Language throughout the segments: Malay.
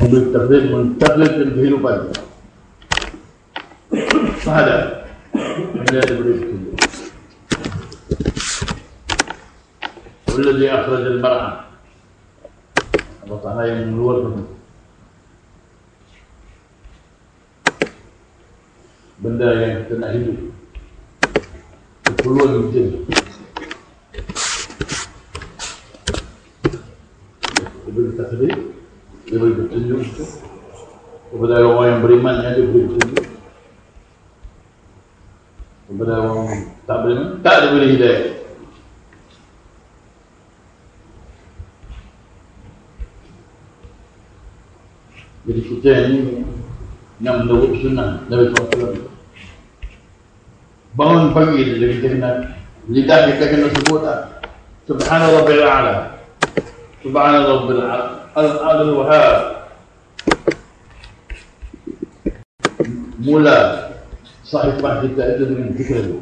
Memberi takdir, mentadbirkan kehidupan. Ada dia diberi petunjuk. Walladzi akhrajal mar'a, Allah Ta'ala yang mengeluarkan benda yang kita nak hidup, keperluan kita. Dia beri takdir, dia beri petunjuk kepada orang yang beriman, yang dia beri petunjuk. Kepada orang tak beriman, tak diberi hidayah. Jadi kita ini nak menurut sunnah Nabi SAW. Bangun pagi kita kena, lidah kita kena sebut Subhana Rabbil A'la, Subhana Rabbil A'la Wahhab. Mula sahifah kita itu dengan zikir itu.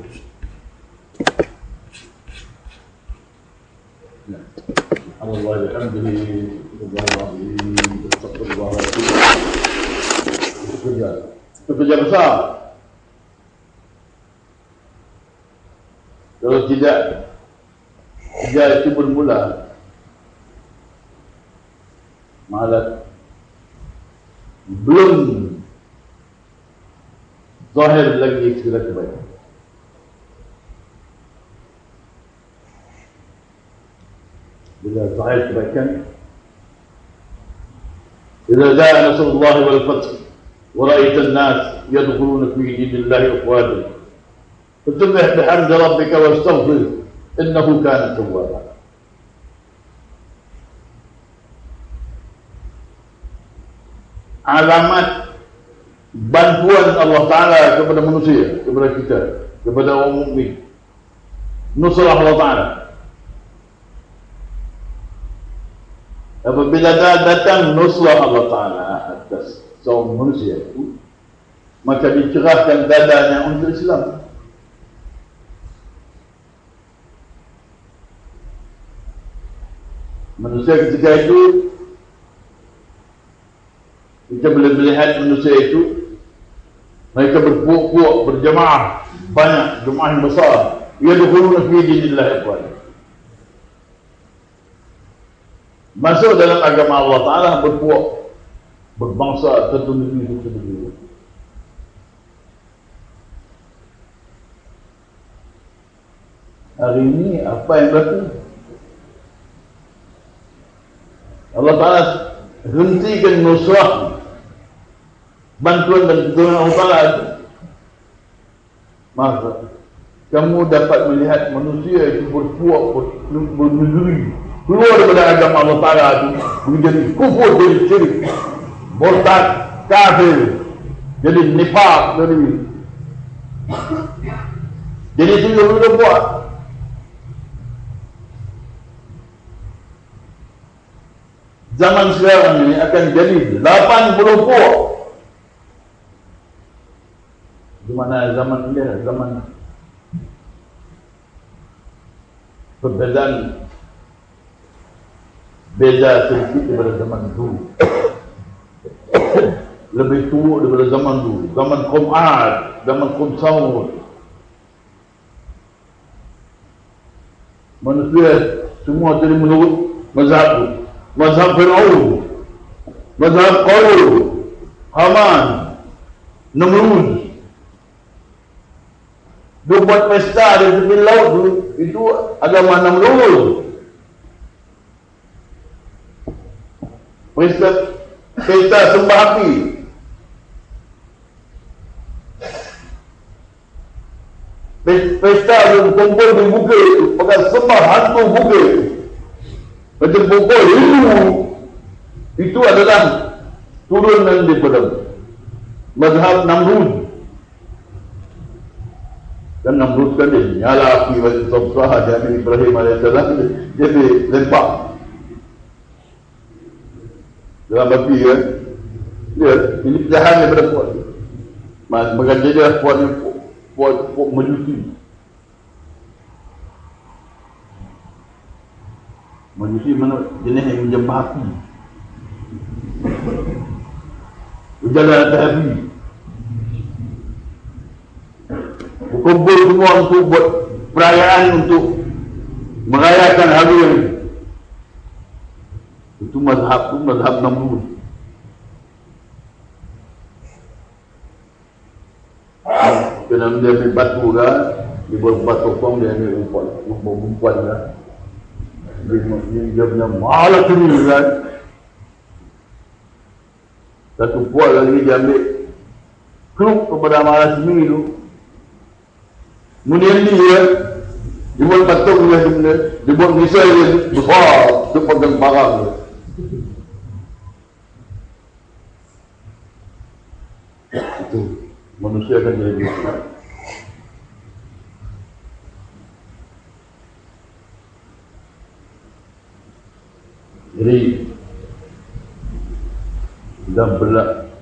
Allah bihamdihi subhanallah, astagfirullahaladzim. Itu kerja besar. Kalau tidak, kerja itu bermula malah belum zahir lagi segala kebaikan. Bila zahir kebaikan, idza jaa nasrullah wal fath wa ra'aita an-nas yadkhuluna fi dinillahi afwaja fasabbih bihamdi rabbika wastaghfir innahu kana tawwaba. Alamat bantuan Allah Ta'ala kepada manusia, kepada kita, kepada orang mukmin, nusrah Allah Ta'ala. Apabila datang nusrah Allah Ta'ala atas seorang manusia itu, maka dicerahkan dadanya untuk Islam. Manusia ketika itu, kita boleh melihat manusia itu, mereka berpuak-puak, berjemaah, banyak, jemaah yang besar. Yadkhuluna fi dinillahi afwaja. Masuk dalam agama Allah Ta'ala, berpuak, berbangsa, satu negeri, satu negeri. Hari ini apa yang berlaku? Allah Ta'ala hentikan nusrah, bantuan dan pertolongan Allah Ta'ala. Maka kamu dapat melihat manusia itu berpuak, bernegeri, keluar daripada agama Allah Ta'ala itu, menjadi kufur, jadi syirik, murtad, kafir, jadi nifaq, jadi itu yang boleh buat. Zaman sekarang ini akan jadi 80 puak. Di mana zaman ini adalah zaman perbezaan, beza sedikit daripada zaman dulu. Lebih tua daripada zaman dulu. Zaman Qom Ad, zaman Qom Samud. Manusia semua jadi menurut mazhab. Mazhab Fir'aun, mazhab Qarun, Haman, Namrud. Dia buat pesta di tepi laut, itu agama Namrud. Pesta sembah api. Pesta kumpul di bukit, pakai sembah hantu bukit. Macam pokok Hindu itu adalah turunan daripada mazhab Namrud. Dan Namrud kan dia nyala api bagi Sabsah dan Ibrahim AS, dia dilempar dalam api kan. Dia ini pecahan daripada puak. Maka jadi puak menyuci. Manusia mana jenis yang menjambah api. berjalan atas api. Berkumpul semua untuk buat perayaan untuk merayakan hari ini. Itu mazhab Namrud. Kena dia ambil batu kan, dia buat batu kong, dia ambil umpan kan. Dia punya malah kini kan. Satu puak lagi dia ambil keruk kepada malah sini tu. Kemudian dia buat patung dia buat misal dia besar, dia pegang barang dia. Itu manusia akan jadi besar. Jadi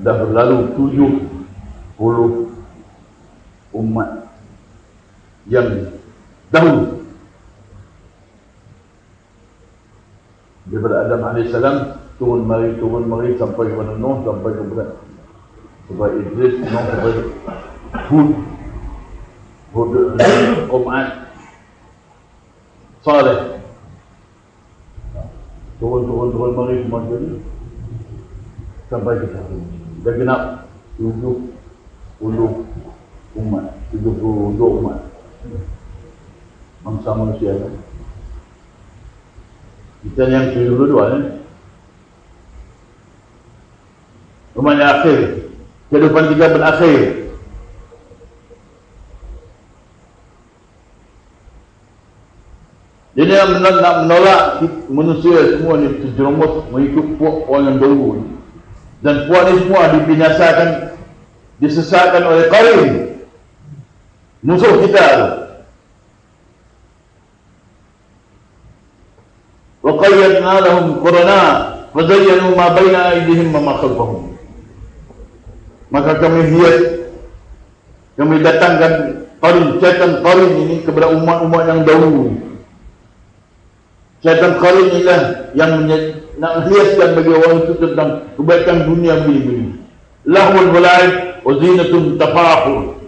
dah berlalu 70 umat yang dahulu daripada Adam AS turun mari sampai kepada Nuh, sampai kepada Idris, Nuh, sampai Hud, Qum'an, Saleh, turun mari semua jadi sampai ke tahun dah genap 70 umat, 72 umat bangsa manusia kan. Kita yang kedua ni rumahnya akhir, kehidupan kita berakhir. Jadi nak menolak manusia semua ni terjerumus mengikut puak orang yang dahulu ni. Dan puak ni semua dibinasakan, disesatkan oleh Qarin, musuh kita tu. وَقَيَّدْنَا لَهُمْ قُرَنَاءَ فَزَيَّنُوا مَا بَيْنَ أَيْدِيهِمْ وَمَا خَلْفَهُمْ. Maka kami datangkan syaitan Qarin ini kepada umat-umat yang dahulu. Syaitan Qarin inilah yang nak hiaskan bagi orang itu tentang kebaikan dunia begini. Lahul wala'id wa zinatun tafakhur.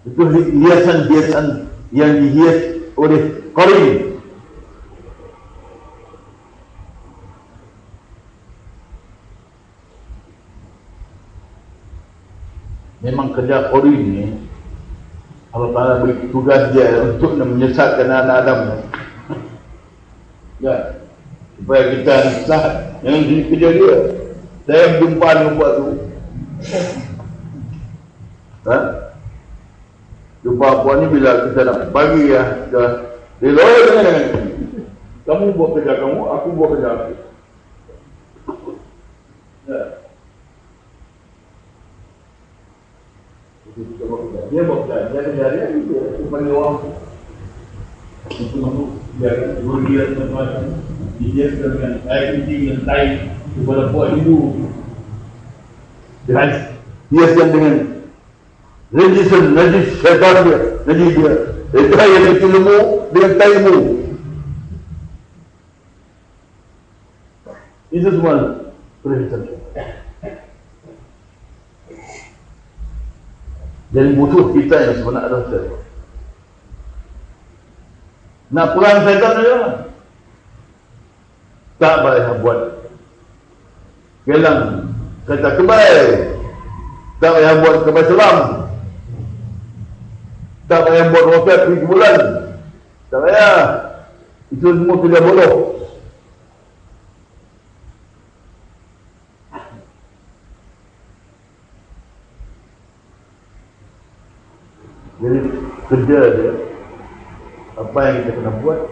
Itu hiasan-hiasan yang dihias oleh Qarin. Memang kerja Qarin ni Allah Ta'ala beri tugas dia untuk menyesatkan anak Adam. Ya, supaya kita sesat. Yang jadi kerja dia. Saya jumpa dengan buat tu. Jumpa buat ni bila kita nak bagi ya. Dia loyal dengan kamu buat kerja kamu, aku buat kerja aku. Ya. Dia buat kerja, dia kerja dia itu panggil orang itu masuk dia berdiam macam dia dengan aktiviti yang lain kepada buat itu dia dengan najis syaitan dia, najis dia itu yang ilmu dengan taimu itu semua perhiasan. Jadi musuh kita yang sebenar adalah syaitan. Nak perang syaitan saja tak payah buat gelang kata kebai, tak payah buat kebai selam, tak payah buat roket pergi bulan, tak payah. Itu semua tidak boleh. Jadi kerja dia, apa yang kita kena buat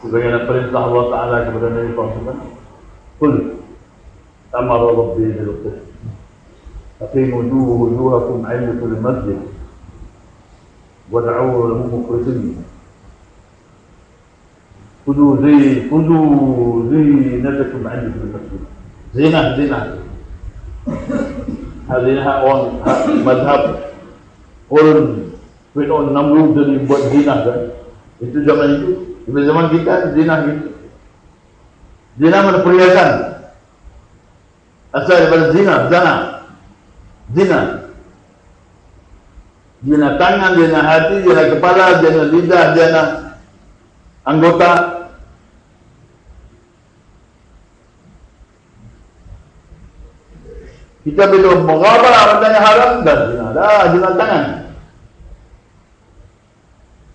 sebagaimana perintah Allah Ta'ala kepada Nabi SAW. Qul amara rabbi bil qist aqimu wujuhakum 'inda kulli masjid wad'u lahu mukhlishin khudhu zinatakum 'inda kulli masjid. Zina hadinah on madhab orang Fir'aun Namrud jadi buat zina kan. Itu zaman itu. Di zaman kita zina gitu. Zina mana perhiasan. asal daripada zina. Zina tangan, zina hati, zina kepala, zina lidah, zina anggota. Kita bila mengabah benda yang haram dan zina tangan.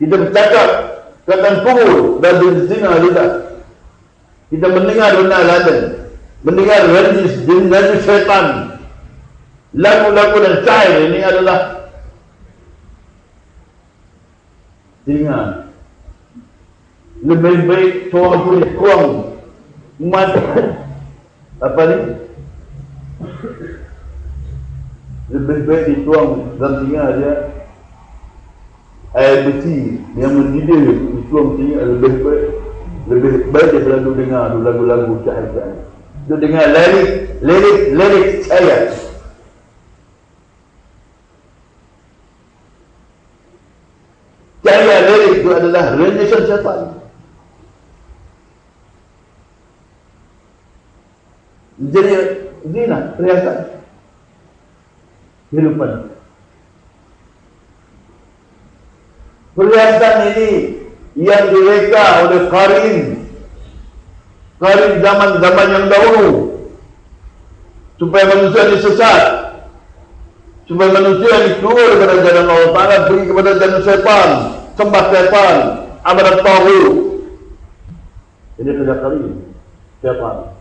Kita bercakap kata kubur dan zina lidah. Kita mendengar benda lain, mendengar rajis, rajis syaitan, lagu-lagu dan syair. Ini adalah zina. Lebih baik seorang boleh kurang umat apa ni? Lebih baik dituang dalam telinga dia air besi yang mendidih, dituang telinga lebih baik daripada tu dengar lagu-lagu syair. Tu dengar lirik syair. Syair lirik itu adalah rendisan syaitan. Jadi zina, perhiasan kehidupan. Perhiasan ini yang direka oleh Qarin zaman yang dahulu, supaya manusia disesat, supaya manusia dikeluar daripada jalan Allah Ta'ala, pergi kepada jalan syaitan, sembah syaitan, abadat taghut. Ini kerja Qarin, syaitan.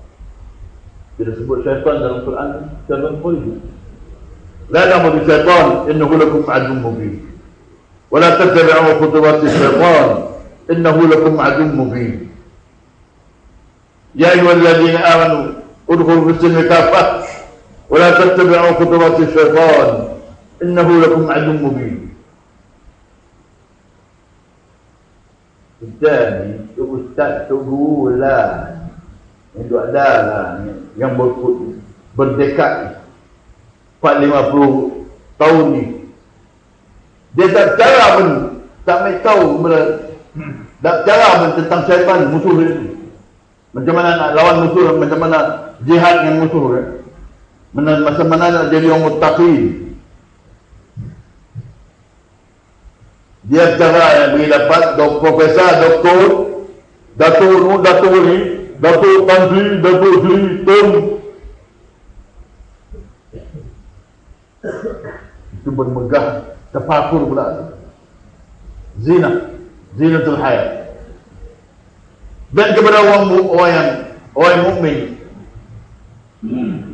Bila sebut syaitan dalam Quran, syaitan pun la na'budu syaitan innahu lakum aduwwun mubin. Wa la tattabi'u khutuwati syaitan innahu lakum aduwwun mubin. Ya ayyuhalladzina amanu udkhulu fis-silmi kaffah wa la tattabi'u khutuwati syaitan innahu lakum aduwwun mubin. Kita ni ustaz tu guru lah, itu ada lah yang berdekat 4-50 tahun ni. Dia tak cara pun tak mahu tahu tak cara pun tentang syaitan, musuh dia. Macam mana nak lawan musuh, macam mana jihad dengan musuh dia. Macam mana nak jadi orang muttaqin. Dia cara yang boleh dapat profesor, doktor, datuk ni, datuk tantri, datuk sri, tun. Itu bermegah, tafakur pula. Zinatul hayat. Dan kepada orang mukmin,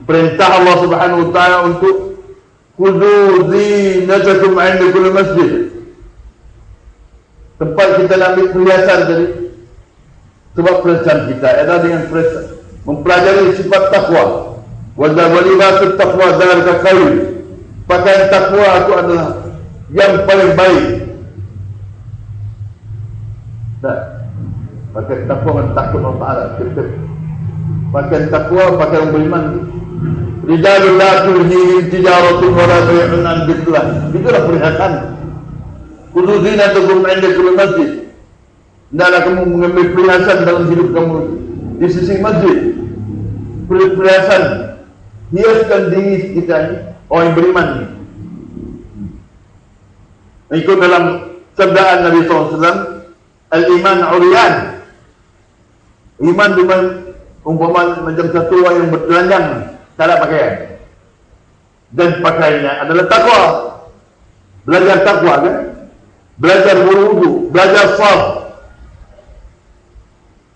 perintah Allah Subhanahu wa taala untuk khudhu zinatakum 'inda kulli masjid. Tempat kita nak ambil perhiasan tadi, sebab perhiasan kita adalah dengan perhiasan mempelajari sifat takwa. Wa dzalika taqwa dzalika khair. Pakaian takwa itu adalah yang paling baik. Nah, pakaian takwa dan takut Allah Ta'ala. Pakaian takwa, pakaian beriman. Rijalul la tulhihim tijaratun wa la bay'un an dzikrillah. Itulah perhiasan. Khudhu zinatakum 'inda kulli masjid. Hendaklah kamu mengambil perhiasan dalam hidup kamu di sisi masjid. Perhiasan hiaskan diri kita ini, orang yang beriman ini. Ikut dalam sabdaan Nabi SAW, al-iman uriyan. Iman dengan umpama macam satu orang yang bertelanjang, tak ada pakaian. Dan pakaiannya adalah takwa. Belajar takwa kan? Belajar berwudu, belajar shaf,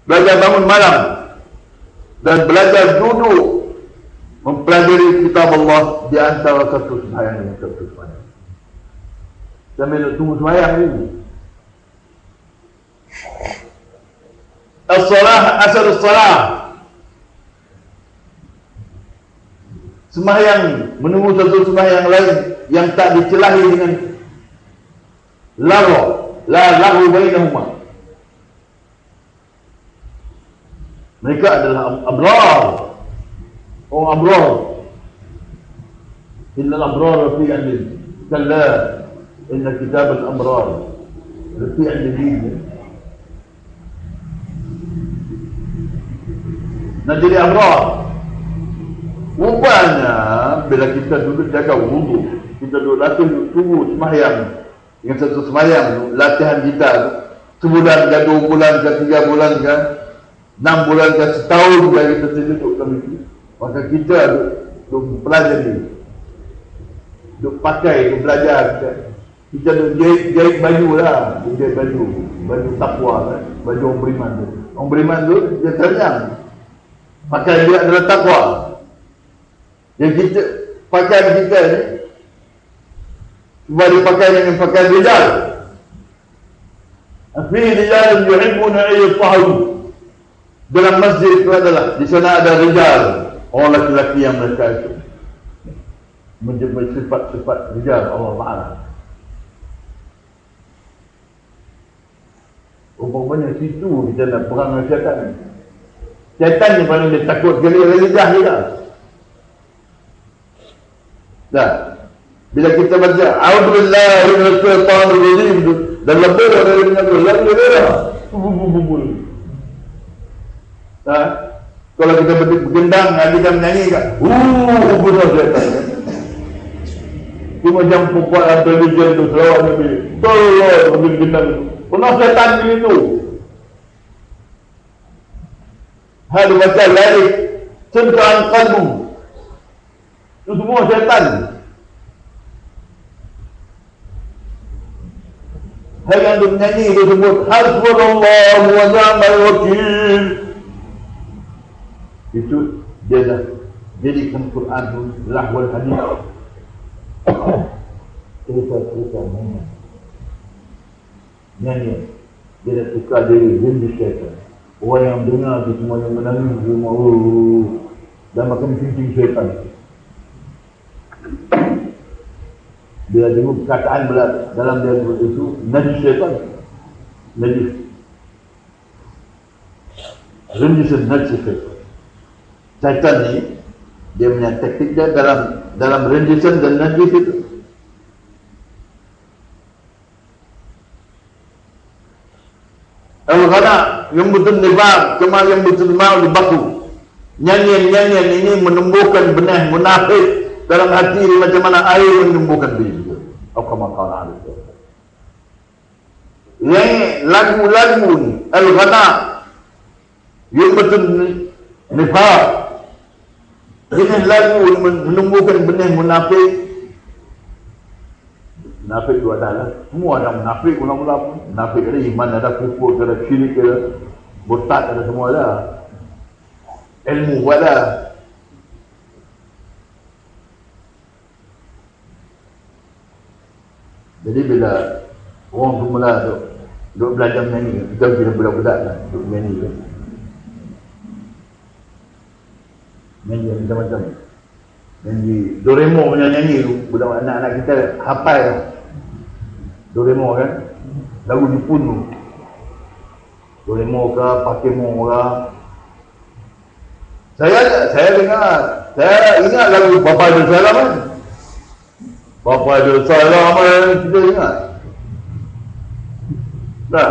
belajar bangun malam, dan belajar duduk mempelajari kitab Allah di antara satu sembahyang dengan satu sembahyang. Sambil tunggu sembahyang ini. As-salah asal as-salah. Sembahyang menunggu satu sembahyang lain yang tak dicelahi dengan lagu, la lagu bainahuma. Mereka adalah abrar. Oh abrar. Innal abrar fi al-jinn. Kalla inna kitab al-abrar fi al-jinn. Nak jadi abrar. Rupanya bila kita duduk jaga wudu, kita duduk latih tunggu sembahyang dengan satu sembahyang tu, latihan kita tu, sebulan ke 2 bulan ke 3 bulan ke 6 bulan ke setahun ke kita duduk kami itu, maka kita duduk pelajari, duduk pakai, duduk belajar kita duduk jahit baju lah, jahit baju takwa kan, baju orang beriman tu. Orang beriman tu dia ternyang, pakai dia adalah takwa. Yang kita pakaian kita ni cuba dipakai dengan pakaian rijal. Fi rijal yuhibbuna an yatahharu. Dalam masjid itu adalah di sana ada rijal, orang lelaki yang mereka itu menjadi sifat-sifat rijal Allah Taala. Umpamanya situ kita nak perang dengan syaitan. Syaitan yang paling dia takut sekali lidah dia. Dah. Bila kita baca a'udzubillahi minasyaitonir rajim dan lebih dari itu lagi dia. Dah. Kalau kita bergendang, kita menyanyi kan. Benar syaitan. Cuma jam perempuan religion tu selawat Nabi. Tolong bergendang tu. Pernah syaitan begitu. Hal baca lari sentuhan kalbu. Itu semua syaitan. Hal yang dia menyanyi dia sebut hasbunallahu wa ni'mal wakil. Itu dia dah jadikan Quran tu lahwal hadis. Cerita nyanyi. Dia dah tukar diri jenis syaitan. Orang yang dengar tu semuanya menangis semua. Dan makan cincin syaitan. Bila dengar perkataan dalam dia itu najis syaitan. Najis. Renjisan najis syaitan. Syaitan ni dia punya taktik dia dalam renjisan dan najis itu. Al-ghana yang betul nifaq, kema yang betul ma'ul baku. Nyanyian-nyanyian ini menumbuhkan benih munafik dalam hati ini macam mana air menumbuhkan biji. Atau kama qala alaihi. Yang lagu-lagu ni al-ghana yang betul nifaq. Ini lagu menumbuhkan benih munafik. Munafik itu adalah semua ada munafik, mula-mula munafik ada iman, ada kufur, ada syirik, ada murtad, ada semua ada. Ilmu ada. Jadi bila orang semula tu duk belajar menyanyi, kita kira budak-budak lah, duk menyanyi tu. Menyanyi macam-macam. Menyanyi Doraemon punya nyanyi tu, budak anak-anak kita hafal tu. Doraemon kan, lagu Jepun tu. Doraemon ke, Pokemon ke. Saya dengar, saya ingat lagu Bapa Ada Salam kan. Bapa Ada Salam kan, kita ingat. Dah.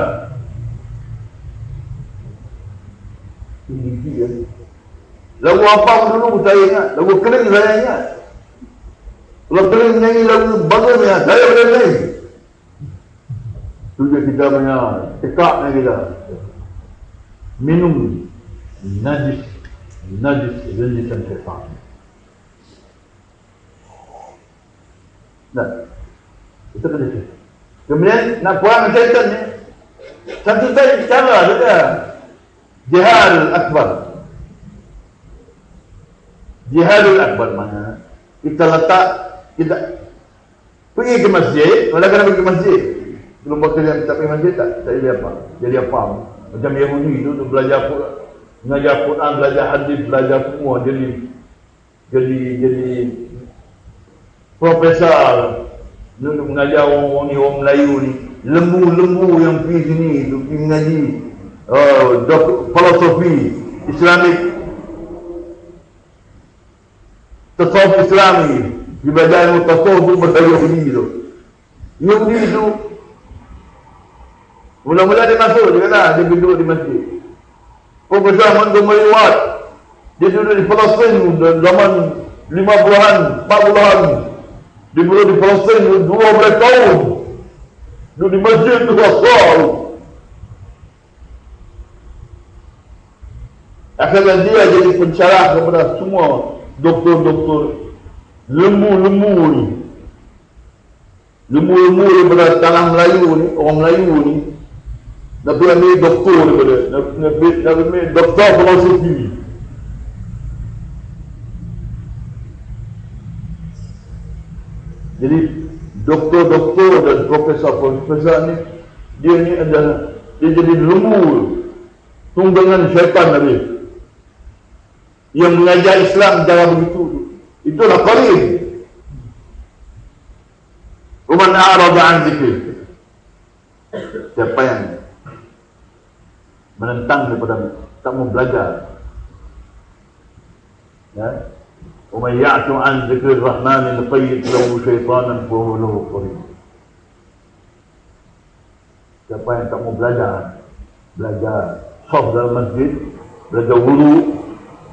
Tinggi kan. Lagu apa dulu saya ingat, lagu Kering saya ingat. Kalau Kering nyanyi lagu bagusnya, saya boleh nyanyi. Itu kita punya tekaknya kita. Minum najis renjisan syaitan. Nah, itu kena cakap. Kemudian nak buang syaitan ni, satu cara saja. Jihad akbar. Jihadul akbar mana? Kita letak, kita pergi ke masjid. Kalau kena pergi ke masjid, belum bakal yang tak pergi masjid tak jadi apa? Jadi apa? Macam Yahudi tu belajar mengajar Quran, belajar hadis, belajar semua. Jadi profesor. Dia mengajar orang ni, orang Melayu ni. Lembu-lembu yang pergi sini tu pergi mengaji filosofi Islamic, tasawuf Islami, di badan tasawuf bahasa Yahudi tu. Yahudi tu mula-mula dia masuk, dia kata dia duduk di masjid. Profesor Montgomery Watt Dia duduk di Palestin zaman 50-an, 40-an. Dia duduk di Palestin 12 tahun. Duduk di masjid tu asal. Akhirnya dia jadi pensyarah kepada semua doktor-doktor lembu-lembu ni. Lembu-lembu daripada tanah Melayu ni, orang Melayu ni. Nabi ambil doktor daripada Nabi ambil doktor filosofi. Jadi doktor-doktor dan profesor-profesor ni, dia ni adalah dia jadi lembu tunggangan syaitan Nabi yang mengajar Islam cara begitu. Itulah qarin. Waman a'rada an dzikri. Siapa yang menentang daripada tak mau belajar, ya, wa may ya'tu an dzikri rahman nuqayyid lahu syaitanan fa huwa lahu qarin. Siapa yang tak mau belajar shaf dalam masjid, belajar wudu,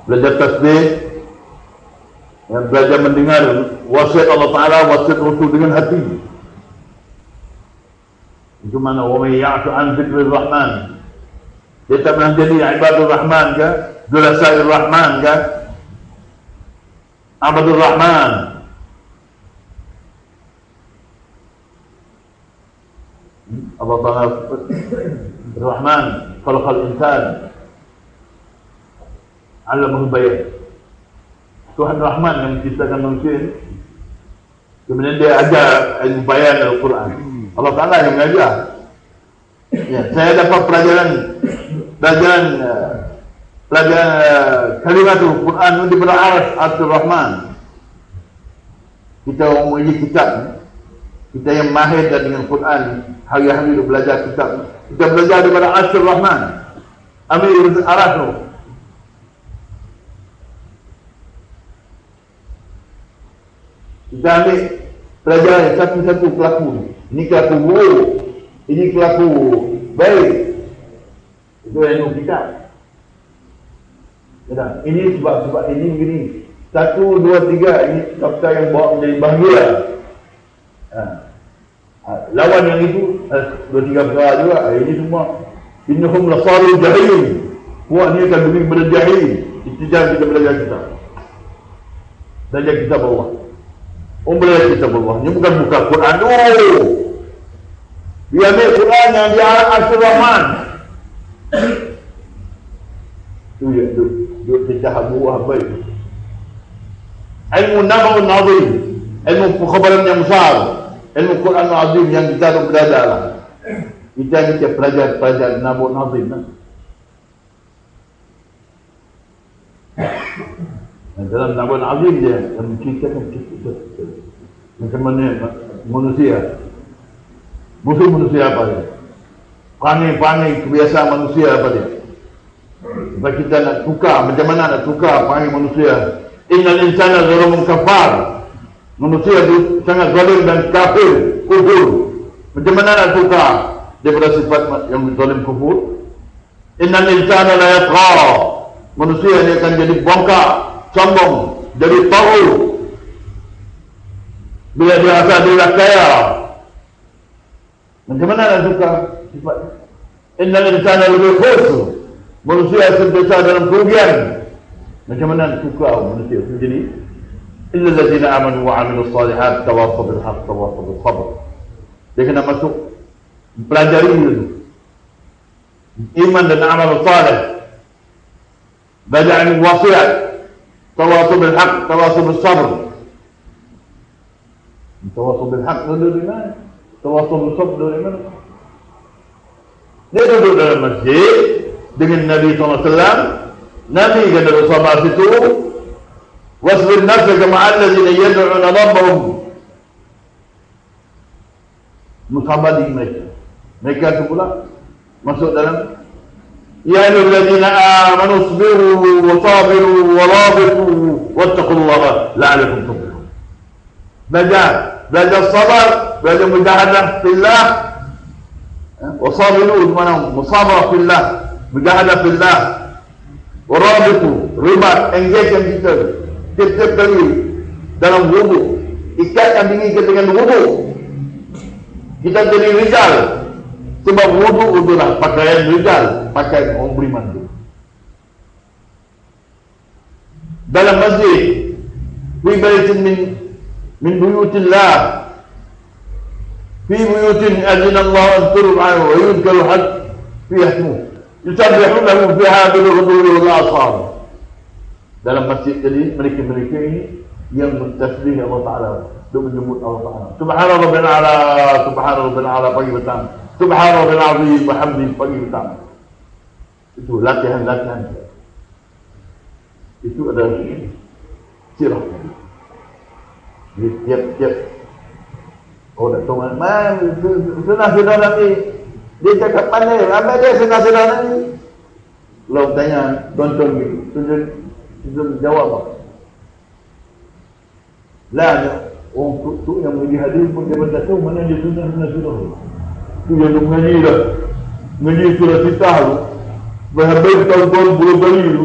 belajar tasbih, yang belajar mendengar wasiat Allah Ta'ala, wasiat Rasul dengan hati. Itu mana wa may ya'tu an dzikri rahman. Dia tak pernah jadi ibadur rahman ke, dulasair rahman ke, abadur rahman. Allah Ta'ala Rahman khalaqal insan, alamahu bayan. Tuhan Rahman yang menciptakan manusia ini, kemudian dia ajar ilmu bayan Al-Quran. Allah Ta'ala yang mengajar. Ya, saya dapat pelajaran kalimatul Quran di beraras Abdul Rahman. Kita orang mengaji kitab, kita yang mahir dengan Quran, hari-hari belajar kitab, kita belajar daripada Abdul Rahman, Amir Araf tu. Kita ambil pelajaran satu-satu kelaku. Ini kelaku buruk, ini kelaku baik. Itu ilmu kitab. Ya, ini sebab ini begini. 1, 2, 3 ini kata yang bawa menjadi bahagia. Lawan yang itu 2, 3 perkara juga. Ini semua innahum lasaru jahil. Puak ni akan pergi kepada jahil. Itu jangan kita belajar kitab. Belajar kitab Allah. Belajar kitab Allah. Ini bukan buka Quran dulu. Dia ambil Quran yang dia Al-Asir Rahman. Itu ya, duduk sejah buah baik. Ilmu Naba'un Azim, ilmu pengkhabaran yang besar, ilmu Quran Azim yang kita harus belajar lah. Kita pelajar Naba'un Azim lah. Dalam Naba'un Azim dia yang menceritakan macam mana manusia, musuh manusia apa dia, perangai kebiasaan manusia apa dia. Sebab kita nak tukar, macam mana nak tukar perangai manusia. Innal insana zalumun kafar. Manusia itu sangat zalim dan kafir, kufur. Macam mana nak tukar daripada sifat yang zalim kufur? Innal insana la yatgha. Manusia ini akan jadi bongkak, sombong, jadi tahu. Bila dia rasa dia kaya, macam mana nak tukar sifat? Innal insana la khusr. Manusia sentiasa dalam kerugian. Macam mana nak tukar manusia itu jadi? Illa allazina amanu wa 'amilus salihat tawassaw bil haqq tawassaw bis sabr. Dia kena masuk pelajari itu. Iman dan amal salih. Belajar ilmu wasiat, tawassaw bil haqq tawassaw bis sabr. Tawassaw bil haqq dari mana? Tawassaw bis sabr dari mana? Dia duduk dalam masjid dengan Nabi SAW. Nabi kata sahabat situ, wasbir nafsaka ma'al ladzina yad'una rabbahum. Musabadi mereka itu pula masuk dalam ya ayyuhalladzina amanu sabiru wa sabiru wa rabitu wattaqullaha la'allakum tuflihun. Belajar sabar, belajar mujahadah fillah. Wa sabiru mana musabarah fillah, mujahadah fillah. Warabitu, ribat, engagement kita setiap kali dalam wudu, ikatkan diri kita dengan wudu. Kita jadi rijal, sebab wudu lah pakaian rijal, pakaian orang beriman itu. Dalam masjid, fi baitin min buyutillah, fi buyutin azina Allah an turfa'u wa yudkaru had fiha ismuh yusabbihuna lahu fiha bil-ghudwi wal-asal. Dalam masjid jadi mereka-mereka ini yang mentasbih Allah Ta'ala, dia menyebut Allah Ta'ala. Subhana Rabbil A'la, Subhana Rabbil A'la pagi petang, Subhana Rabbil Azim wa hamdi pagi petang. Itu latihan-latihan. Itu adalah sirah. Jadi tiap-tiap orang tahu mana sunnah-sunnah Nabi. Dia cakap mana? Apa dia sunnah-sunnah Nabi? Kalau tanya tonton gitu, tunjuk jawab apa? Lah, orang tu yang menjadi hadis pun dia tak tahu mana dia sunnah-sunnah. Tu yang dia mengaji dah. Mengaji surah Sitah tu. Berhabis tahun-tahun puluh kali tu.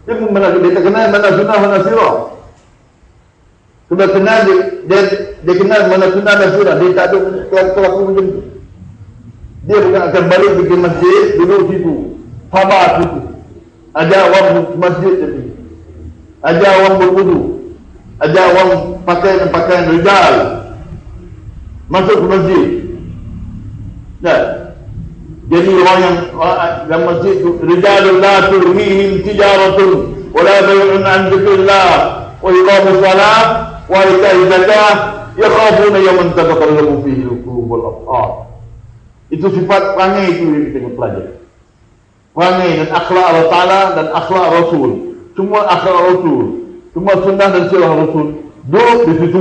Dia pun mana dia tak kenal mana sunnah mana sirah. Sebab kenal dia kenal mana sunnah dan sirah. Dia tak ada kelaku macam tu. Dia bukan akan balik pergi masjid, duduk situ. Sabar situ. Ajar orang masjid tadi. Ajar orang berwudu. Ajar orang pakaian rijal. Masuk ke masjid. Nah, jadi orang yang dalam masjid itu, rijalul la tulhihim tijaratun wala bay'un an dzikrillah wa iqamus salat wa ita'iz zakah yakhafuna yawman tataqallabu fihi al-qulub wal absar. Itu sifat perangai itu yang kita pelajari. Perangai dan akhlak Allah Ta'ala dan akhlak Rasul. Semua akhlak Rasul, semua sunnah dan sirah Rasul duduk di situ.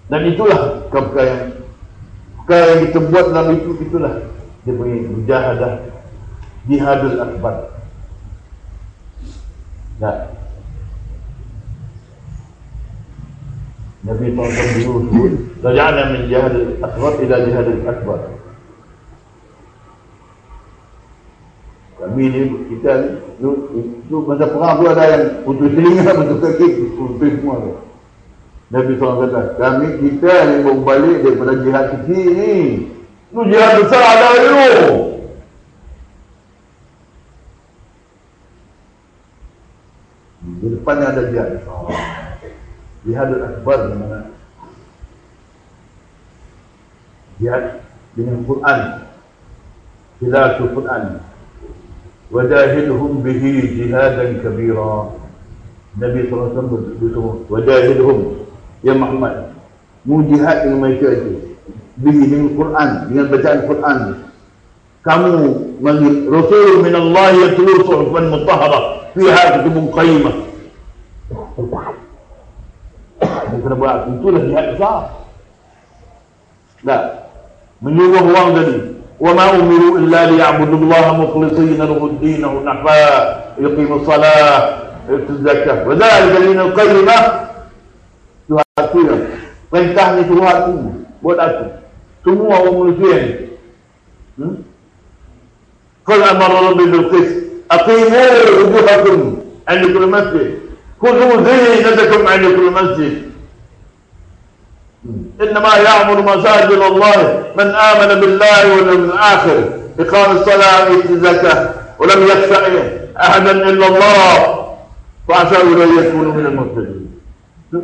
Dan itulah perkara yang kita buat dalam itu, itulah dia punya mujahadah, jihadul akbar. Nah, Nabi SAW dulu sebut, raja'na min jihadul akbar ila jihadul akbar. Kami ni, kita tu masa perang tu ada yang putus telinga, putus kaki, putus semua tu. Nabi SAW kata, kita ni bawa balik daripada jihad kecil ni. Tu jihad besar ada dulu. Di depannya ada jihad besar. Jihadul akbar di mana? Jihad dengan Quran. Tilawatul Quran. Wajahidhum bihi jihadan kabira. Nabi SAW berkata, wajahidhum ya Muhammad, mu jihad dengan mereka itu bihi dengan Quran, dengan bacaan Quran. Kamu Rasul min Allah yatlu suhufan mutahharah fiha kutubun qayyimah. Kena buat itulah jihad besar. Dah menyuruh orang tadi, wa ma umiru illa liya'budullaha mukhlishina lahu-d-din hunafa yuqimus salah yu'tuz zakah wa dzalika dinul qayyimah. Tuhan itu perintah ni Tuhan itu buat aku semua orang manusia ni. Qul amara rabbi bil qist aqimu wujuhakum 'inda kulli masjid khudhu zinatakum 'inda kulli masjid. إنما يعمر مساجد الله من آمن بالله واليوم الآخر إقام الصلاة وإيتاء الزكاة ولم يخش أحدا إلا الله فعسى أن يكونوا من المهتدين.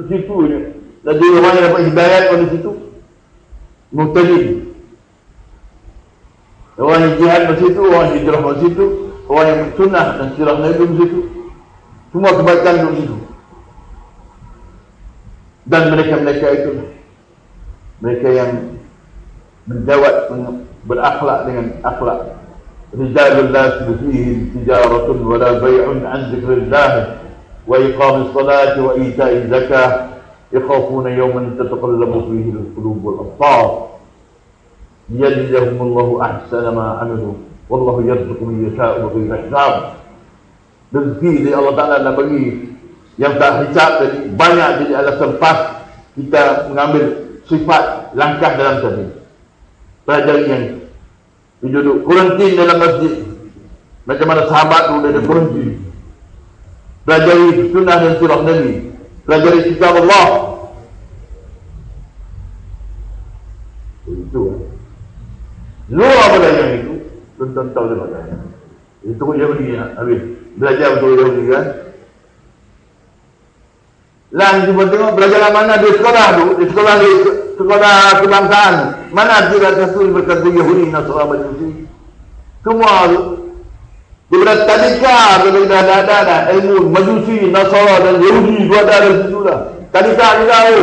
Situ je. Jadi orang yang dapat hidayat pada situ muhtadin. Orang yang jihad pada situ, orang yang hijrah pada situ, orang yang sunnah dan sirah Nabi pada situ, semua kebaikan pada situ. Dan mereka-mereka itu, mereka yang menjawab, berakhlak dengan akhlak. Rijalul la tulhihim tijaratun wala bay'un an dzikrillah wa iqamis salati wa ita'iz zakah yakhafuna yawman tataqallabu fihi al-qulub wal absar liyajziyahumullahu ahsana ma 'amilu wallahu yarzuqu man yasha'u bighayri hisab. Rezeki dari Allah Ta'ala nak bagi yang tak hisab tadi banyak, jadi alasan pas kita mengambil sifat langkah dalam tadi. Pelajari yang Dia duduk kuarantin dalam masjid. Macam mana sahabat tu dia ada kuarantin. Pelajari sunnah dan surah Nabi. Pelajari kitab Allah. Itu luar pada yang itu. Tuan-tuan tahu dia macam. Itu pun Yahudi habis. Belajar betul Yahudi kan. Lan cuba tengok belajar mana di sekolah tu. Di sekolah kebangsaan. Mana dia Rasul berkata Yahudi Nasrani Majusi. Semua tu. Daripada tadika, daripada ada ilmu Majusi, Nasara dan Yahudi dua ada situ lah. Tadika ni tahu.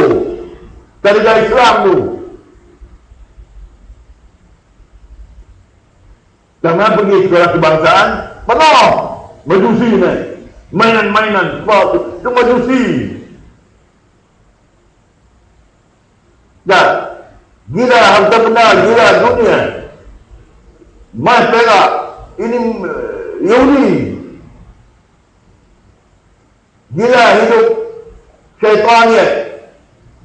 Tadika Islam tu. Jangan pergi sekolah kebangsaan, penuh Majusi ni. Mainan-mainan, itu Majusi. Dah, gila harta benda, gila dunia. Mas perak, ini Yahudi. Gila hidup syaitan ya.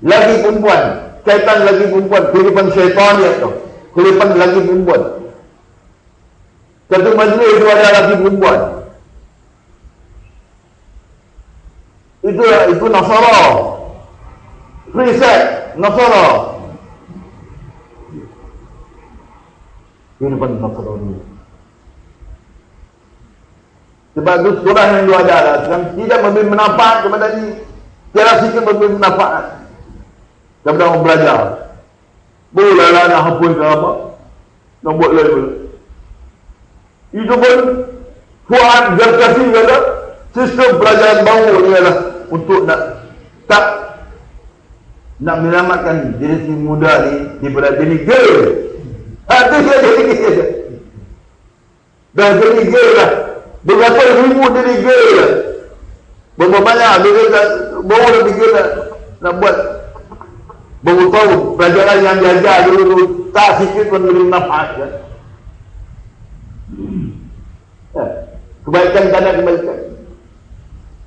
Lagi perempuan, syaitan lagi perempuan, kehidupan syaitan ya tu. Kehidupan lagi perempuan. Satu majlis itu ada lagi perempuan. Itu Nasara. Free sex, Nasara. Kehidupan Nasara ini. Sebab itu sekolah yang dia ada lah. Tidak memberi manfaat kepada ini. Tiada sikit memberi manfaat kepada orang belajar. Boleh lah nak hapus ke apa. Nak buat level. Itu pun Fuad Jarkasi kata sistem pelajaran baru ni adalah untuk nak menyelamatkan generasi muda ni daripada jadi girl. Itu dia jadi girl. Dah jadi girl lah. Berapa ribu jadi girl lah. Berapa banyak dia baru dah fikir nak buat baru tahu pelajaran yang diajar dulu tak sikit pun beri manfaat kan. Kebaikan tak ada kebaikan.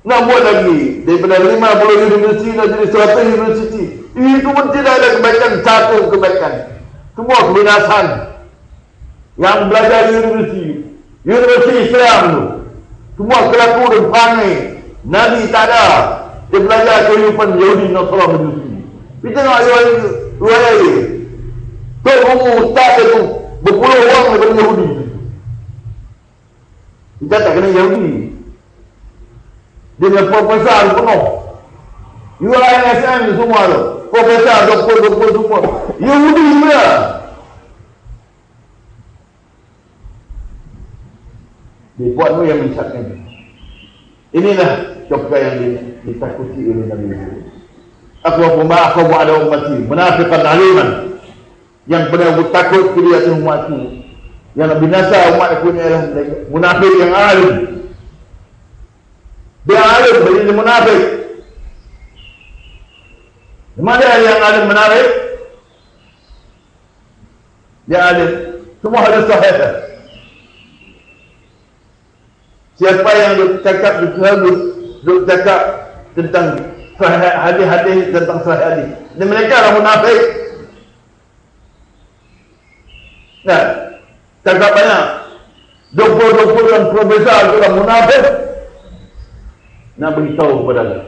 Nak buat lagi daripada 50 universiti nak jadi 100 universiti. Itu pun tidak ada kebaikan. Satu kebaikan. Semua kebinasan. Yang belajar di universiti Islam tu, semua kelaku dan perangai Nabi tak ada. Dia belajar kehidupan Yahudi Nasrani Majusi. Kita tengok Yahudi tu guru ustaz itu berpuluh orang daripada Yahudi. Kita tak kena Yahudi. Dia dengan profesor penuh. UISM semua tu. Profesor, doktor semua. Yahudi juga. Dia buat tu yang menyesatkan. Inilah syurga yang ditakuti oleh Nabi. Aku buat ada ummati. Menafiqan aliman. Yang benar takut ke dia atas umatku. Yang binasa umat aku ni adalah munafik yang alim. Dia alim, jadi munafik. Mana yang alim munafik? Dia alim. Semua ada sahih. Siapa yang bercakap bercakap tentang hadis-hadis tentang sahih hadis, dan mereka adalah munafik. Nah, cakap banyak. Doktor dan profesor itu adalah munafik. Nak beritahu kepada dia.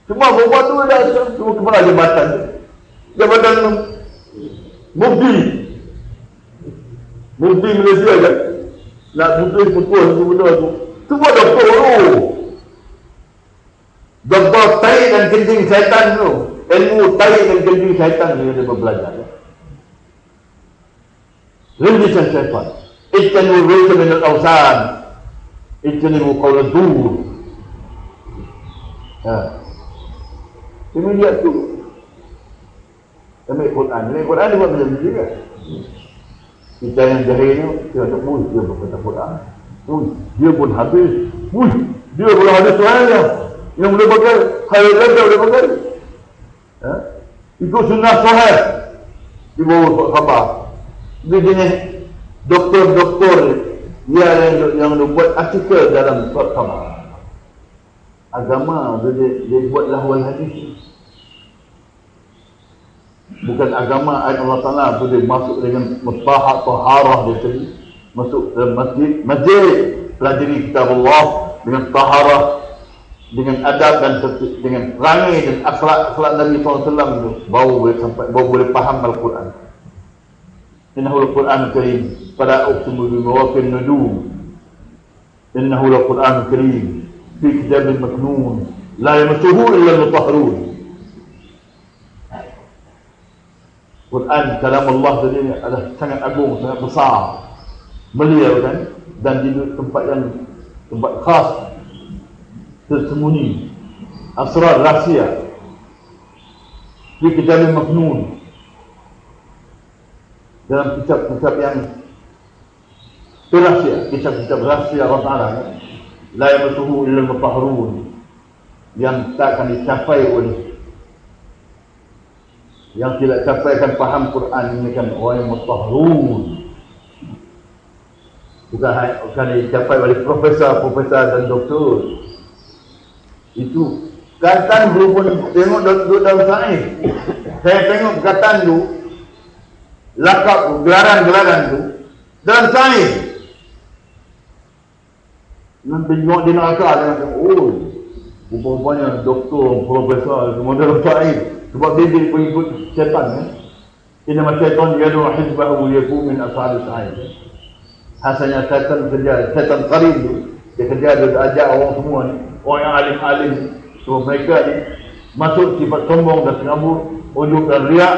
Semua berbuat tu dah semua kepala jabatan. Jabatan Mufti Malaysia kan. Nak tulis putus benda tu. Semua doktor tu. Doktor tai dan kencing syaitan tu. Ilmu tai dan kencing syaitan dia belajar. Rindisan syaitan. Ittanu rizqa min al-awsan. Ittanu qawla dur. Ini lihat tu. Ambil Quran. Ambil Quran dia buat macam ni juga. Kita yang jahil ni, kita tak boleh dia berkata Quran. Dia pun habis. Dia pun hadis soalnya. Yang boleh pakai, khayal jaga boleh pakai. Itu sunnah sahih. Di bawah khabar. Dia jenis doktor yang buat artikel dalam khabar. Agama dia buat lahwal hadis. Bukan agama ayat Allah Ta'ala boleh masuk dengan taharah dia tadi. Masuk dalam masjid pelajari kitab Allah dengan taharah, dengan adab dan dengan perangai dan akhlak Nabi SAW itu baru boleh faham Al-Quran. Innahu Al-Quran Karim fala uqsimu bi mawaqi'in nujum innahu Al-Quran Karim fi kitabin maknun la yamassuhu illa al-mutahharun. Quran kalam Allah tadi adalah sangat agung, sangat besar, mulia kan, dan di tempat khas, tersembunyi, asrar rahsia. Di kitab maknun, dalam kitab-kitab yang rahsia, kitab-kitab rahsia Allah Ta'ala, la yamassuhu illa al-mutahharun, yang tak akan dicapai oleh, yang tidak capai akan faham Quran ini kan orang yang mutahharun, bukan dicapai oleh profesor dan doktor. Itu perkataan berhubung tengok dalam sains. Saya tengok perkataan tu, lakap gelaran tu dalam sains. Nanti tengok dia nak akal, dia nak oh, rupanya doktor, profesor semua dalam sains. Sebab dia pengikut syaitan kan. Inna syaitan yadu hizbahu yakum min ashabi sa'id. Hasilnya syaitan qarib tu, dia kerja dia ajak orang semua ni, orang yang alim-alim semua mereka ni masuk sifat sombong dan terabur, ujub dan riak,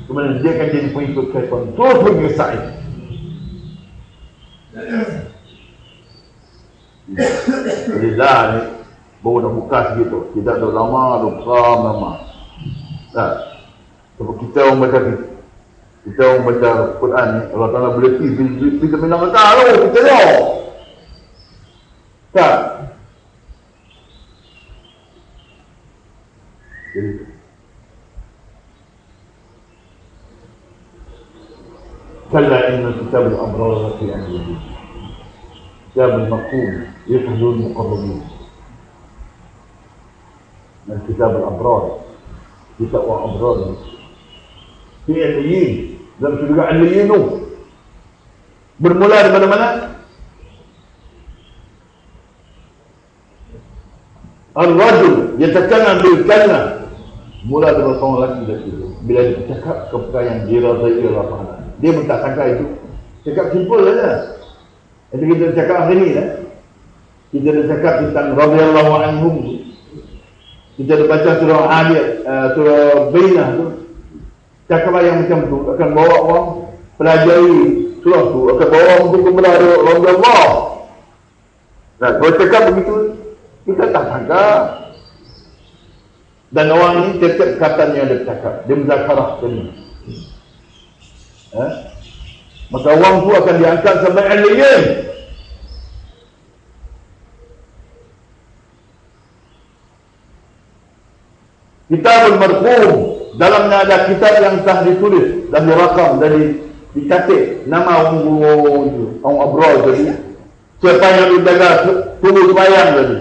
kemudian dia akan jadi pengikut syaitan. Terus pergi sa'id. Jadi lah ni baru nak buka segitu. Tidak ada lama, lama. Sebab kita orang baca Quran ni, Allah Ta'ala boleh kita minang kata kita tengok tak. Jadi kalla inna kitab al-abrar fi anbihi kitab al-maqum yahdul muqarrabin. Dan kitab al-abrar, kita orang abrar fi al-yin, dalam surga al-yin tu bermula di mana-mana. Al-rajul yatakallam bil kalimah, mula dari seorang lelaki bila dia bercakap kepada yang dirazai oleh Allah Ta'ala. Dia pun tak sangka itu, cakap simple saja. Jadi kita cakap hari ni lah, kita dah cakap tentang radhiyallahu anhum. Kita dah baca surah Adiyat, surah Bainah tu. Cakap yang macam tu akan bawa orang pelajari surah tu, akan bawa orang untuk kembali Allah. Nah, kalau cakap begitu, kita tak sangka. Dan orang ni setiap katanya dia bercakap, dia muzakarah tadi. Maka orang tu akan diangkat sampai al-yin. Kitabul marqum, dalamnya ada kitab yang telah ditulis dan dirakam dan dicatat nama orang itu, orang abrar tadi, siapa yang dijaga tunggu sembahyang tadi,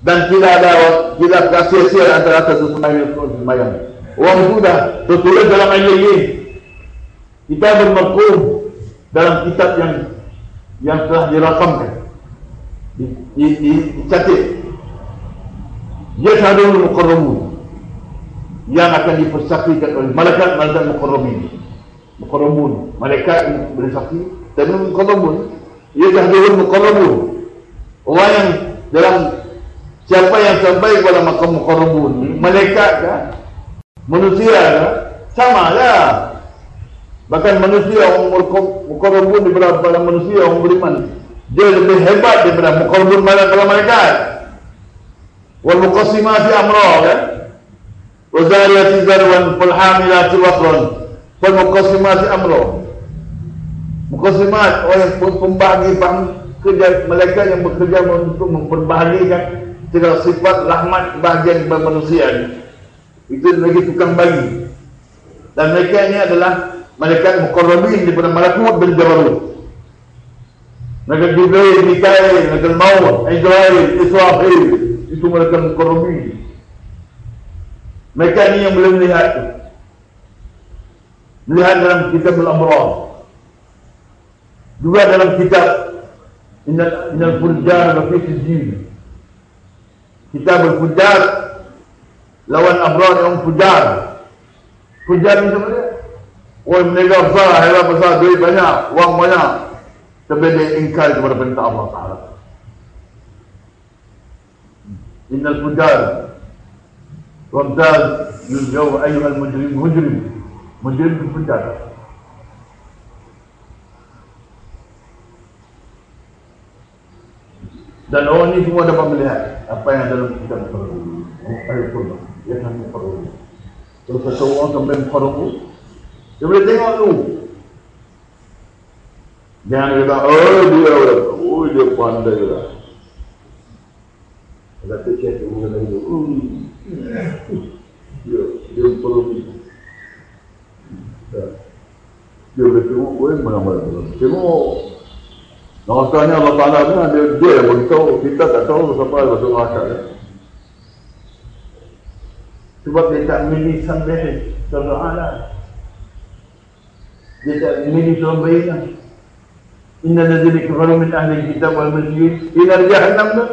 dan tidak kasih sia antara satu sembahyang. Orang itu dah tertulis dalam al-yin. Kitabul marqum, dalam kitab yang telah dirakamkan, dicatat. Yashhadul muqarrabun, yang akan dipersaksikan oleh malaikat muqarrabun, malaikat bersaksi. Dan muqarrabun, yashhadul muqarrabun, orang yang dalam siapa yang sampai kepada makam muqarrabun, malaikat kah, manusia kah, sama lah. Bahkan manusia orang muqarrabun daripada manusia orang beriman, dia lebih hebat daripada muqarrabun daripada malaikat. Wal muqassimati amra kan, wa zariyati zarwan fal hamilati waqran, wal muqassimati amra. Muqassimat orang yang pembahagi kerja, malaikat yang bekerja untuk memperbahagikan segala sifat rahmat kebahagiaan kepada manusia ni. Itu lagi tukang bagi. Dan mereka ini adalah malaikat muqarrabin daripada malakut bin Jabarut. Mereka Jibril, Mikail, mereka Maut, Israel, Israfil, itu mereka muqarrabin. Mereka ni yang boleh melihat tu. melihat dalam kitab Al-Abrar, juga dalam kitab Innal Fujjar wa fi Sijjin, kitab Al-Fujjar lawan Abrar yang Fujjar. Fujjar ni apa dia? Orang mereka besar, hebat besar, duit banyak, wang banyak, tapi dia ingkar kepada perintah Allah Ta'ala. Innal Fujjar wamtaz yuzjaw ayyuhal mujrim itu Fujjar. Dan orang ini semua dapat melihat apa yang dalam kitab Al-Qur'an. Dia hanya perlu. Kalau seseorang sampai perlu, dia boleh tengok tu. Jangan kata, dia pandai lah. Kata cek tu, dia perlu. Dia boleh tengok, mana-mana. Tengok. Rasanya Allah Ta'ala ni dia yang beritahu, kita tak tahu siapa yang masuk neraka ni. Sebab dia tak milih sambil Ta'ala. Dia tak milih surah bayinah. Inna lazini kafaru min ahli kitab wal masjid ila jahannam tu.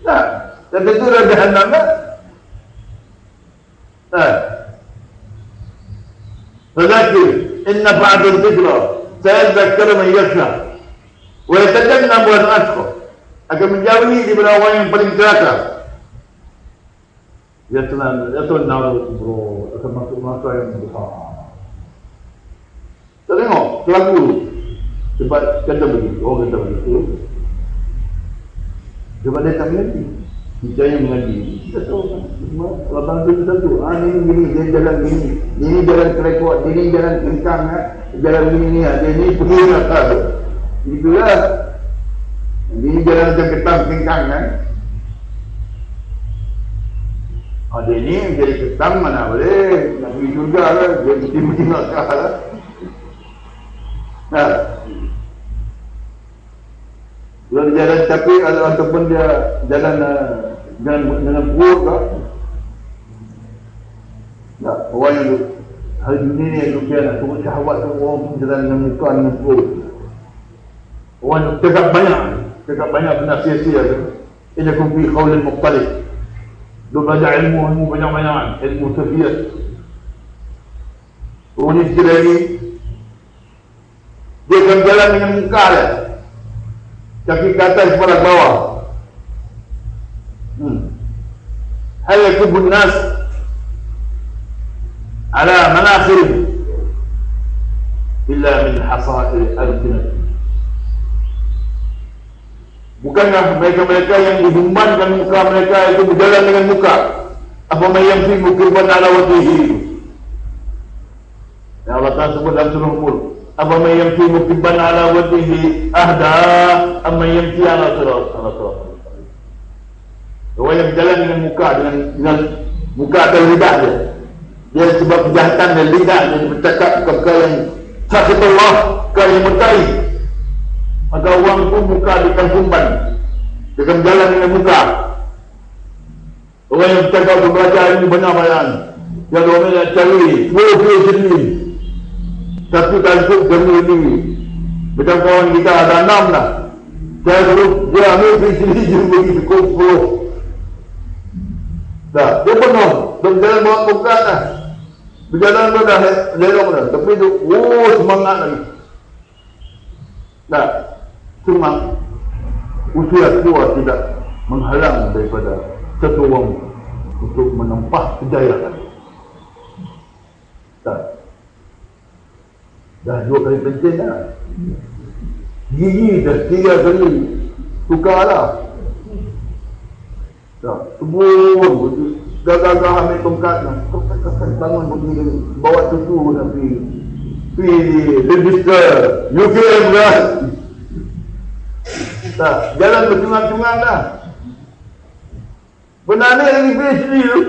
Tak, tak tentu dah jahannam tak? Tak. Fadzakir inna fa'atul dhikra sayadzakkaru man yakhsha wa yatajannabu al-ashqa, akan menjauhi daripada orang yang paling celaka. Dia tenang bro, akan masuk neraka yang besar. Tak tengok pelaku sebab kata begitu, orang kata begitu. Sebab dia tak mengerti. Kita yang mengaji, kita tahu kan semua. Kalau bangsa kita tahu, ini gini, dia jalan gini, ini jalan kerekot, ini jalan kengkang, jalan gini ni, dia ni pergi nak. Itulah. Ini jalan macam ketam kengkang kan. Dia ni jadi ketam mana boleh, nak pergi juga lah, dia mesti nak lah. Kalau dia jalan tapi ataupun dia jalan dengan buruk tak? Tak, orang yang hari dunia ni yang dunia nak turun syahwat tu, orang pun jalan dengan muka dengan buruk. Orang cakap banyak benda sia-sia tu. Ia kumpi qawlin muqtalif. Dia belajar ilmu banyak-banyak, ilmu safiat. Orang ni sekali lagi dia akan jalan dengan muka dia, kaki ke atas, kepala ke bawah. Hal yakubun nas ala manakhir illa min hasail al-sinat. Bukankah mereka-mereka yang dihumbankan muka mereka itu berjalan dengan muka? Apa yang fi mukibban ala wajhihi? Ya Allah Ta'ala sebut dalam surah Mulk. Apa yang fi mukibban ala wajhihi ahda amma yamshi ala sirat. Orang yang berjalan dengan muka atau lidah dia. Dia sebab kejahatan dan lidah dia bercakap perkara yang sakitullah, perkara yang murtai. Maka orang pun muka dikantumban. Dia akan berjalan dengan muka. Orang yang bercakap berbaca ini benar-benar. Yang orang yang cari 20 sendiri. Satu talibuk demi ini. Macam kawan kita ada 6 lah. Saya suruh dia ambil di sini dia bagi cukup 10. Dah, dia penuh. Dia berjalan bawa bukan lah. Berjalan tu dah lerong dah. Tapi tu, semangat lagi. Dah, cuma usia tua tidak menghalang daripada satu orang untuk menempah kejayaan. Dah 2 kali pencen dah. Gigi dah 3 kali tukar lah. Dah, sebut gagah-gagah ambil tongkat lah. Bangun begini, bawa susu dah pergi register UKM lah. Dah, jalan bercungang-cungang dah. Benar lagi PhD tu.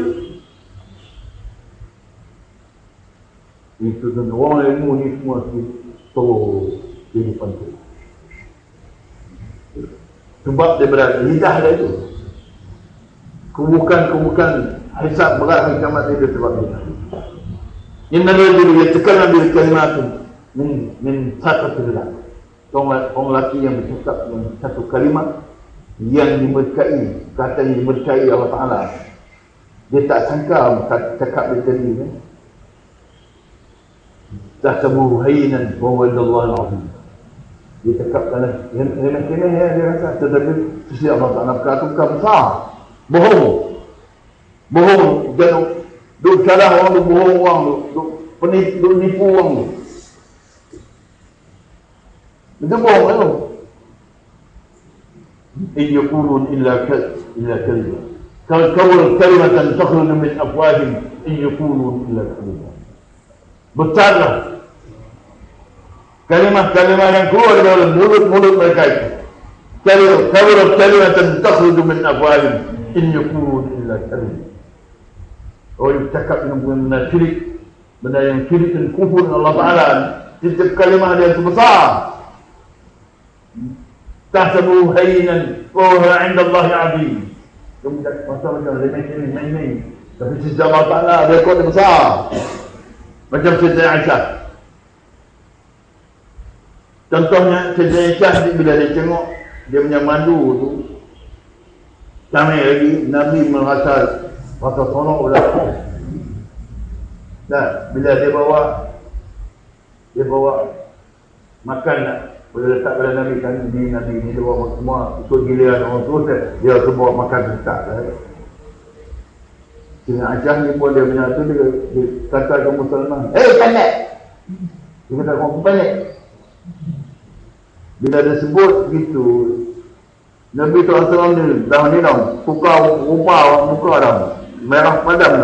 Itu dan orang ilmu ni semua terus kehidupan tu. Sebab daripada lidah dia tu. Kebukan hisap berat kiamat dia sebab lidah. Inna rajul yatakallam bil kalimatin min saqatillah. Orang lelaki yang bercakap dengan satu kalimat yang diberkai, kata yang diberkai Allah Ta'ala. Dia tak sangka cakap dia tadi kan. Tahsabuhu hayyinan wa huwa indallahi al-'azim. Dia cakap dalam remeh-remeh ya, dia rasa, tetapi sisi Allah Ta'ala bukan besar. Bohong jangan duk salah orang, duk bohong orang, duk nipu orang tu. Itu bohong kan tu. In yaqulun illa kalima. Kawal kalimatan takhruju min afwahihim in yaqulun illa kalima. Besarlah kalimah-kalimah yang keluar dari mulut-mulut mereka itu. Kawal kalimatan takhruju min afwahihim in yaqulun illa kalima. Orang cakap dengan benda syirik, benda yang syirik dan kufur dengan Allah Ta'ala, setiap kalimah dia itu besar. Tahsabuhu hayyinan wa huwa 'inda Allahi 'azim. Kemudian macam remeh-remeh, tapi sisi Allah Ta'ala rekod dia besar. Macam Sayyidina Aisyah. Contohnya Sayyidina Aisyah bila dia tengok dia punya mandu tu sampai lagi Nabi merasa sonok berlaku. Nah, bila dia bawa makan nak boleh letak pada Nabi kan, Nabi ni dia bawa semua ikut giliran orang tu, dia tu bawa makan letak lah. Sehingga Aisyah ni pun dia punya tu, dia kata ke Muslimah, pendek! Dia kata kamu pendek. Bila dia sebut gitu, Nabi SAW ni dah ni dah tukar rupa muka dah merah padam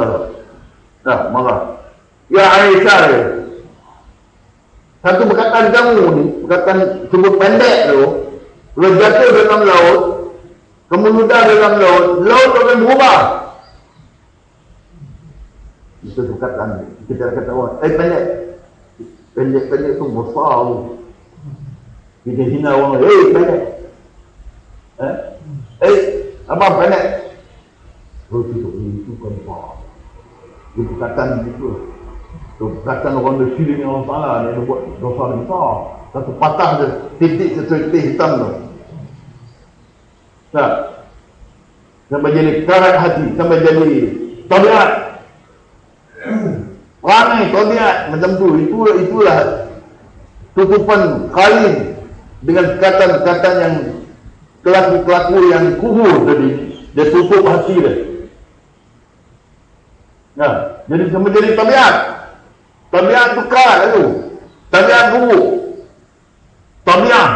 dah marah. Ya Aisyah ya, satu perkataan kamu ni, perkataan sebut pendek tu, kalau jatuh dalam laut, kamu ludah dalam laut akan berubah. Itu perkataan kita kata orang, pendek tu besar tu. Kita hina orang, pendek. Abang pendek. Itu kan besar. Itu perkataan itu. Itu perkataan orang yang syirik dengan Allah Ta'ala, dia buat dosa besar. Satu patah je, titik sesuai hitam tu. Tak? Sampai jadi karat hati, sampai jadi tabiat. Ramai tabiat macam tu. Itulah tutupan kain dengan kata-kata yang kelaku-kelaku yang kufur tadi. Dia tutup hati dia. Nah, jadi sampai jadi tabiat. Tabiat tukar tu. Tabiat buruk. Tabiat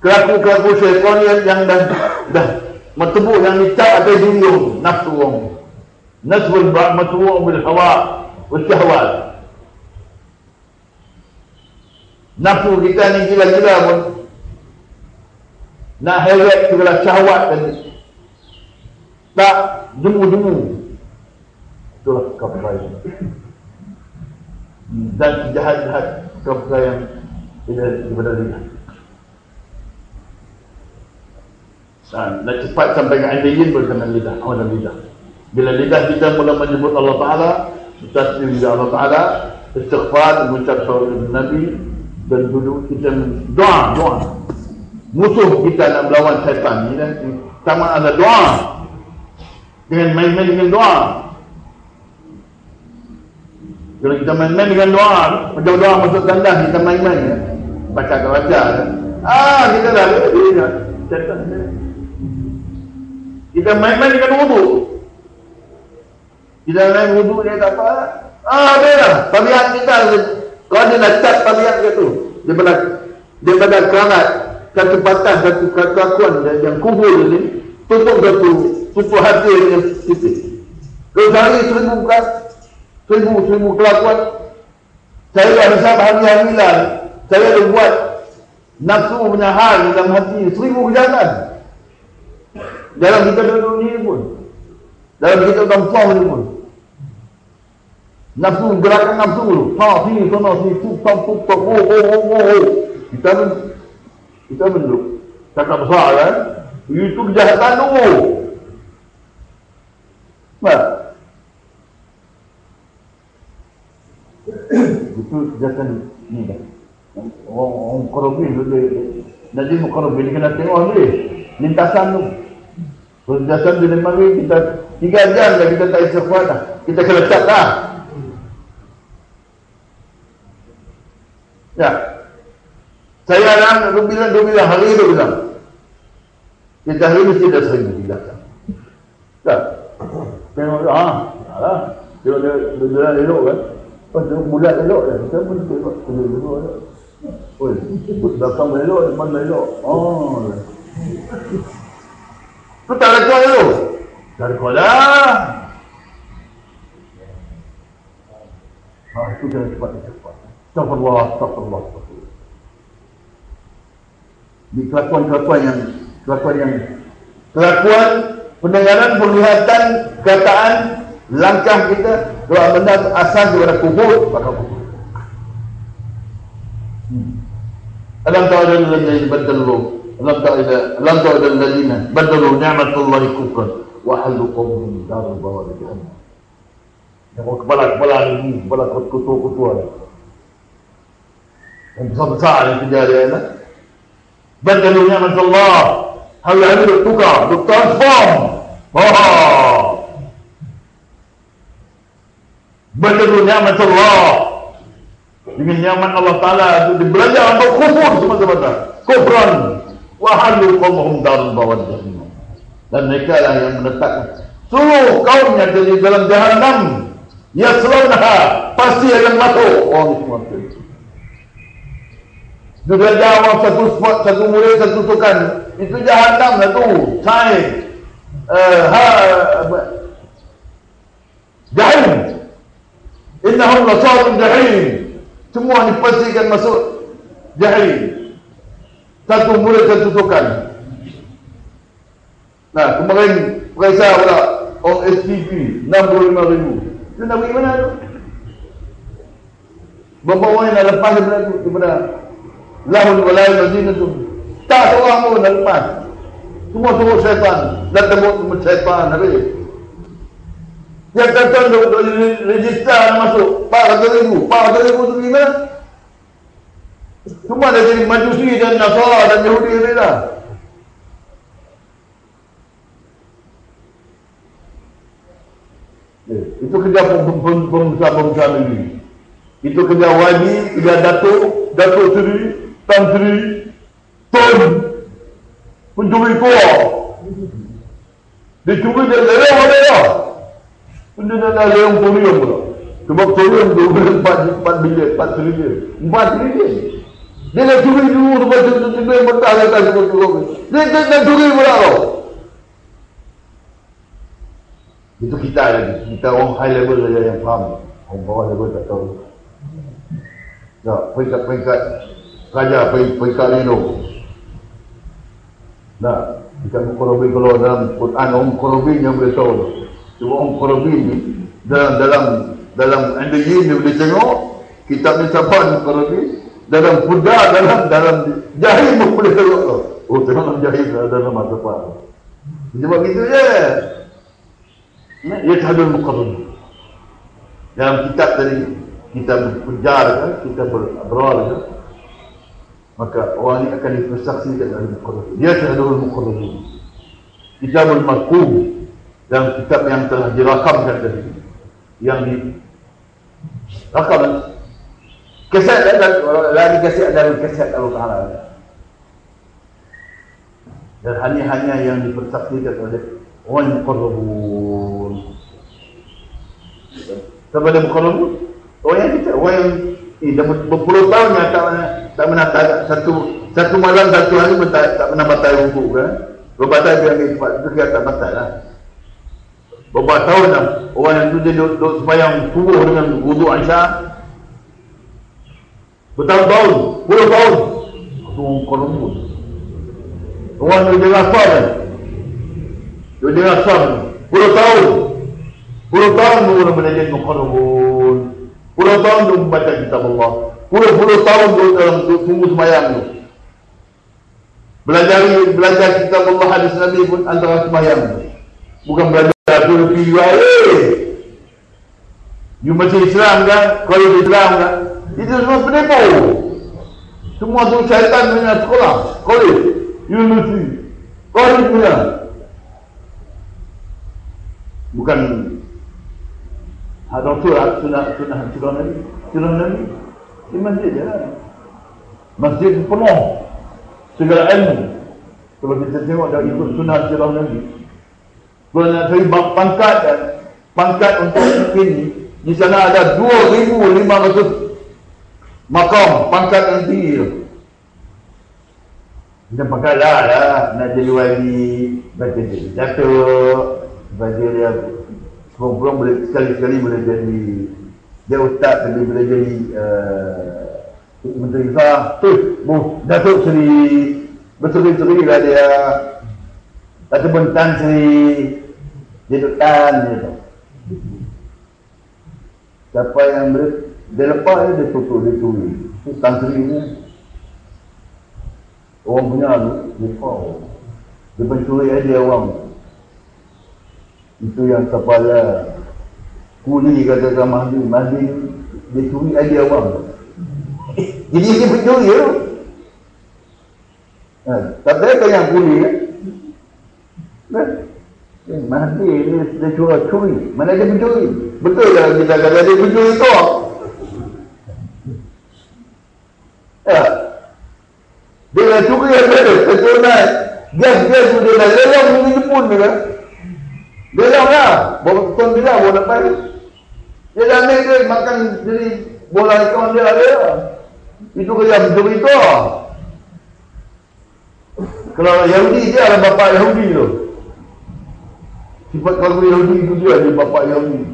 kelaku-kelaku syaitan yang dah matubuk yang dicap atas diri nafsu orang. Nasbul matubuk bil hawa wal syahwat. Nafsu kita ni gila-gila pun nak heret segala syahwat tadi. Tak jemu-jemu. Itulah kebaik. Dan jahat-jahat kepada yang daripada lidah. Nak cepat sampai ke andayin bersama lidah, awal lidah. Bila lidah kita mula menyebut Allah Ta'ala, tasbih kepada Allah Ta'ala, istighfar, mengucap salawat Nabi, dan duduk kita doa. Musuh kita nak melawan syaitan ni kan, sama ada doa. Dengan main-main dengan doa. Kalau kita main-main dengan doa, macam doa masuk tandas, kita main-main ya. Baca-baca ya. Kita dah ada syaitan ni. Kita main-main dengan wudu. Kita main wudu dia tak apa. Dia lah. Tabiat kita, kalau dia nak cat tabiat dia tu, daripada kerangat, satu patah, satu kelakuan yang kubur ni, tutup hati dengan titik. Kalau sehari 1000 bukan, 1000 kelakuan, saya dah hisap hari-hari lah, saya dah buat nafsu punya hal dalam hati 1000 kejahatan. Dalam kita duduk ni pun, dalam kita bangsa ni pun, nafsu, gerakan nafsu tu, sini, sana, sini, tuk, kita bentuk cakap besar kan, itu kejahatan tu. Itu jasa ni dah. Orang korobin tu dia. Nanti korobin dia kena tengok dia. Lintasan tu. Lintasan dia mari kita 3 jam dah kita tak istighfar dah. Kita kena cat dah. Ya. Saya nak dua bilang hari itu bilang. Kita hari mesti dah sering bilang. Tak. Tengok dia elok kan. Pas dia bulat elok dah. Kita pun tengok elok dah. Oi, belakang elok, depan elok. Oh. Tu tak ada kuat elok. Tak ada kuat dah. Itu jangan cepat. Astagfirullah. Di kelakuan pendengaran, penglihatan, kataan, langkah kita, doa benda asal daripada kufur, maka kufur. Alam ta'ala alladhina badalu alam ta'ala alladhina badalu ni'matullahi kufran wa halu qawmin darul bawar jahannam. Yang kepala ini, kepala ketua-ketua yang besar-besar yang kejadian badalu ni'matullah hal-hal tukar, transform. Badalu ni'matullah dengan nyaman Allah Ta'ala itu dibelajar untuk kufur semata-mata. Kufran wa halu qawmuhum darul bawar jahannam. Dan mereka lah yang menetapkan seluruh kaumnya dari dalam jahannam. Yaslawnaha, pasti akan masuk. Oh, ini semua juga jawab satu spot, satu murid, satu tukan. Itu jahannam lah tu. Jahim. Innahum lasalun jahim. Semua dipastikan masuk jahim. Satu murid, satu tukan. Nah, kemarin periksa pula orang STP 65,000. Itu nak pergi mana tu? Berapa orang yang nak lepas daripada lahul walai mazina tu? Tak seorang pun nak lepas. Semua suruh syaitan. Dan tembok semua syaitan habis. Yang kata untuk register nak masuk 400,000 tu pergi mana? Semua dah jadi Majusi dan Nasara dan Yahudi habis dah. Itu kerja pengusaha negeri. Itu kerja wali, kerja datuk seri, tan seri, tun, pencuri kuah. Dia curi dia lelong ada dah. Dia dah lelong torium pula. Sebab torium tu 4 bilion, 4 trilion. 4 trilion. Dia dah curi dulu sebab dia mentah atas sebab curi. Dia dah curi pula tau. Itu kita lagi. Kita orang high level saja yang faham. Orang bawah level tak tahu. Tak, peringkat raja, peringkat lindung. Nah, kita Muqarrabin kalau dalam Quran, orang Muqarrabin yang boleh tahu. Cuma orang Muqarrabin ni, dalam Andayin dia boleh tengok, kitab ni sahabat Muqarrabin, dalam Buddha, dalam Jahil pun boleh tengok. Oh, tengok dalam Jahil, dalam Mazhabat. Sebab gitu je. Yashhadul Muqarrabin. Dalam kitab tadi kita berpenjar kan, kita berawal kan, maka orang ini akan dipersaksikan oleh Muqarrabin. Yashhadul Muqarrabin. Kitabul Marqum, dalam kitab yang telah dirakamkan tadi, yang dirakam kaset dan lagi kaset dalam kaset Allah Ta'ala. Dan hanya yang dipersaksikan oleh orang Muqarrabun. Siapa dia Muqarrabun? Orang yang kita, orang yang dah berpuluh tahun yang tak pernah satu malam satu hari pun tak pernah batal wuduk kan. Berbatal dia ambil cepat, itu kira tak batal lah. Beberapa tahun dah orang yang tu dia duduk sembahyang subuh dengan wuduk Aisyah. Bertahun-tahun, puluh tahun. Itu orang Muqarrabun. Orang yang dia rasa kan. Dia rasa 10 tahun baru belajar Muqarrabun. 10 tahun tu membaca kitab Allah. 10 tahun tu dalam tunggu sembahyang tu. Belajar kitab Allah, hadis Nabi pun antara sembahyang tu. Bukan belajar tu lebih baik. You masih Islam kan? College Islam kan? Itu semua penipu. Semua tu syaitan punya sekolah, college, university, college punya. Bukan Rasul sunnah Nabi. Di masjid je lah. Masjid penuh segala ilmu. Kalau kita tengok dah ikut sunnah Nabi. Kalau nak cari pangkat untuk ini, di sana ada 2,500 makam pangkat yang tinggi tu. Kita pakailah lah nak jadi wali, baca dia jatuh, baca dia kurang-kurang boleh sekali-sekali boleh jadi dia ustaz, tapi boleh jadi Menteri Besar. Datuk Seri berseri-seri lah dia, Datuk Bentan Seri, dia Tan gitu. Siapa yang boleh dia lepas dia tutup, dia curi. Itu Tan Seri ni orang punya tu, dia pencuri aja orang. Itu yang kepala kuli katakan Mahdi dia curi aja orang. Jadi dia pencuri tu. Tapi apa yang kuli kan? Mahdi dia curi. Mana dia pencuri? Betul lah kita kata dia pencuri tu. Dia dah curi yang ada. Betul nak gas tu dia dah lelang dengan Jepun tu kan. Lelang lah. Bawa tuan bilang bawa nak balik. Dia dah ambil dia makan jadi bola ikan dia ada. Itu kerja pencuri tu. Kalau Yahudi dia adalah bapa Yahudi tu. Sifat kalau Yahudi itu dia bapa Yahudi.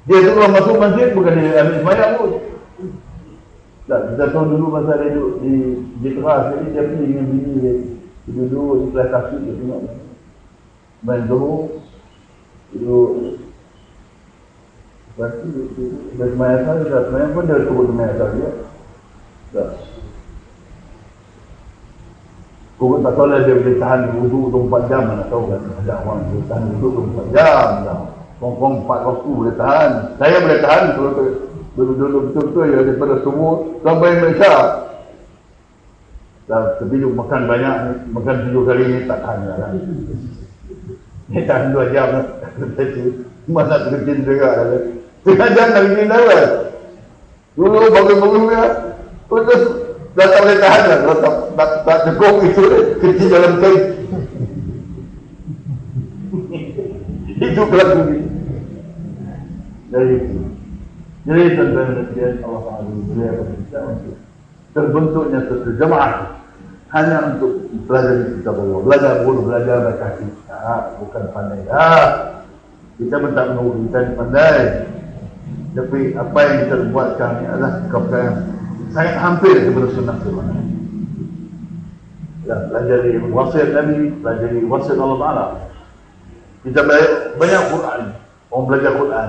Dia tu kalau masuk masjid bukan dia ambil semayang pun. Tak, kita tahu dulu masa dia duduk di teras ni, dia pergi dengan bini dia. Dia duduk di kelas kasut dia tengok. Main Zohor. Duduk. Lepas tu, dia semayang asal, dia semayang pun dia turun semayang asal dia. Tak. Kau tak tahu lah dia boleh tahan wuduk 24 jam, mana tahu kan. Ada orang boleh tahan wuduk 24 jam. Kong-kong 4 waktu boleh tahan. Saya boleh tahan kalau duduk betul-betul ya daripada subuh sampai Malaysia. Tapi makan banyak, makan 7 kali ni tak tahan lah. Ni tahan 2 jam lah. Masa terkecil juga lah. Tengah jam nak bikin lawan. Dulu bangun-bangun dia. Terus dah tak boleh tahan lah. Kalau tak cukup itu kecil dalam kain. Itu pelaku ni. Dari itu. Jadi tuan-tuan Allah Ta'ala beliau berkata untuk terbentuknya satu jemaah hanya untuk belajar kitab Allah. Belajar baca kitab, bukan pandai. Kita pun tak menunggu kita pandai. Tapi apa yang kita buat sekarang ini adalah perkara yang sangat hampir kepada sunnah sebenarnya. Ya, belajar dari wasiat Nabi, belajar dari wasiat Allah Ta'ala. Kita banyak Quran. Orang belajar Quran.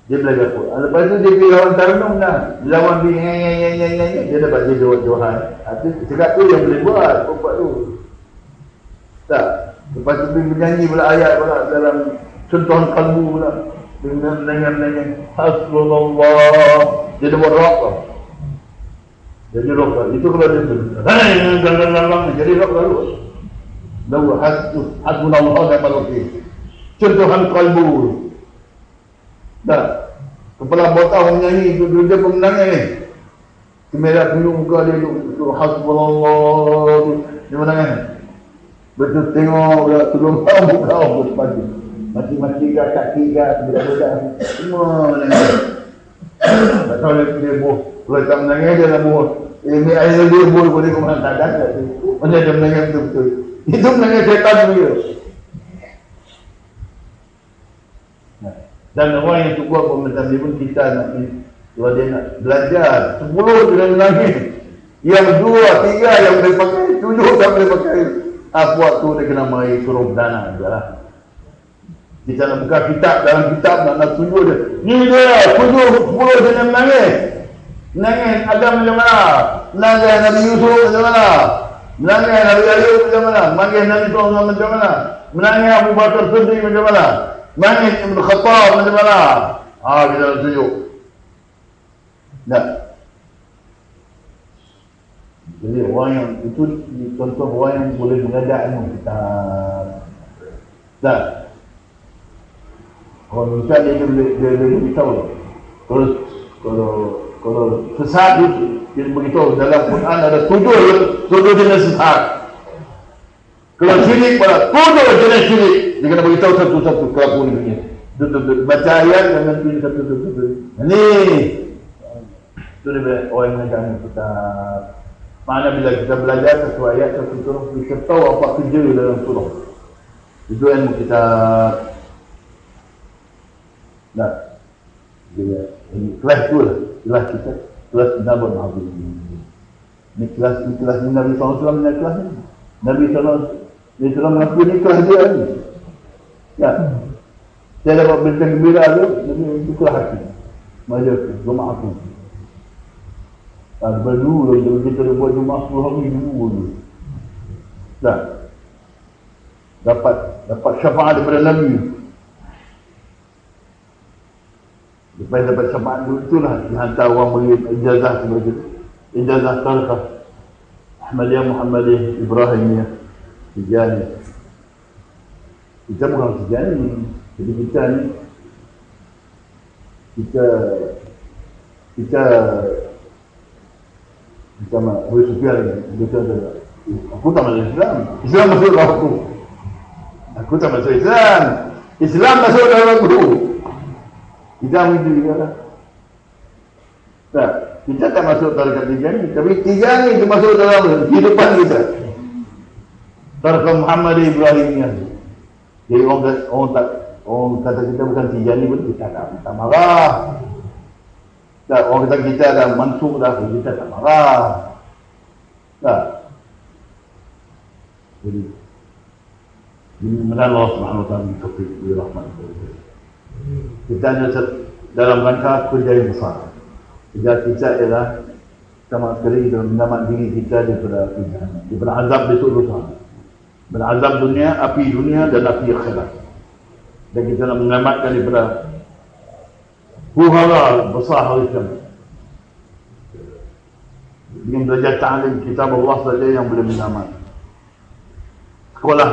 Dia belajar Quran. Lepas tu dia pergi lawan Tarunum dah. Lawan dia dapat dia jawab-jawaban. Cakap tu yang boleh buat. Buat tu. Tak. Lepas tu pergi menyanyi pula ayat pula dalam sentuhan kalbu pula. Dengan Hasbunallah. Dia dah buat rock tau. Jadi rock tau. Itu kalau dia jadi rock lalu. Lalu Hasbunallah dan Malukih. Sentuhan kalbu. Dah. Kepala botak orang menyanyi dia pun menangis ni. Kemerah penuh muka dia duduk Hasbunallah. Dia menangis. Betul tengok pula tolong muka orang sepatu. Mati-mati ke kaki ke budak-budak. Semua menangis. Tak tahu dia buh. Kalau tak menangis dia nak buh. Ini air dia buh boleh ke mana tak ada. Macam dia menangis betul-betul. Itu menangis syaitan dia. Dan orang yang cukup pemerintah dia pun kita nak kalau dia nak belajar 10 dia menangis. Yang 2, 3 yang boleh pakai, 7 tak boleh pakai. Apa waktu dia kena mari suruh dana je lah. Kita nak buka kitab, dalam kitab nak tunjuk dia. Ni dia, 10 dia menangis. Menangis Adam macam mana? Menangis Nabi Yusuf macam mana? Menangis Nabi Ayub macam mana? Menangis Nabi SAW macam mana? Menangis Abu Bakar Siddiq macam mana? Menangis Ibn Khattab macam mana? Kita nak tunjuk. Tak. Jadi orang yang itu contoh orang yang boleh mengajar ilmu kita. Tak. Kalau Musa dia beritahu. Kalau sesat dia beritahu dalam Quran ada 7 jenis sesat. Kalau syirik pada 7 jenis syirik, dia kena beritahu satu-satu kelakuan ini. Baca ayat dan nanti satu-satu. Ini itu dia orang yang mengajar kita. Mana bila kita belajar satu ayat, satu surah, kita tahu apa kerja dalam surah. Itu ilmu kita. Nah, kelas tu lah, kelas kita, kelas Nabi Muhammad. Ini kelas Nabi SAW, ini kelas ni. Nabi SAW mengaku ni kelas dia ni. Ya, saya dapat bentang gembira tu, Nabi itu kelas hati. Majlis, rumah aku. Berdua, kita dah buat rumah 10 hari dulu. Tak. Dapat syafaat daripada Nabi. Lepas dapat syafaat dulu itulah dihantar orang beri ijazah kepada kita. Ijazah tarikh Ahmadiyah Muhammadiyah Ibrahimiyah Tijani. Kita bukan Tijani. Jadi kita ni kita sama Abu Sufyan kita ada. Aku tak masuk Islam. Islam masuk dalam aku. Aku tak masuk Islam. Islam masuk dalam aku. Kita begitu juga lah. Tak, kita tak masuk tarikat Tijani, tapi Tijani itu masuk dalam kehidupan kita. Tarikat Muhammad Ibrahimiyah. Jadi orang kata kita bukan Tijani pun kita tak marah. Tak, orang kata kita dah mansuk dah, kita tak marah. Tak. Jadi Allah Subhanahu Wa Taala berfirman dirahmati. Kita hanya dalam rangka kerja yang besar. Kerja kita ialah sama sekali kita menyelamat diri kita daripada azab besok dosa. Daripada azab dunia, api dunia dan api akhirat. Dan kita nak menyelamatkan daripada huru-hara besar hari kiamat. Dengan belajar ta'lim kitab Allah saja yang boleh menyelamat. Sekolah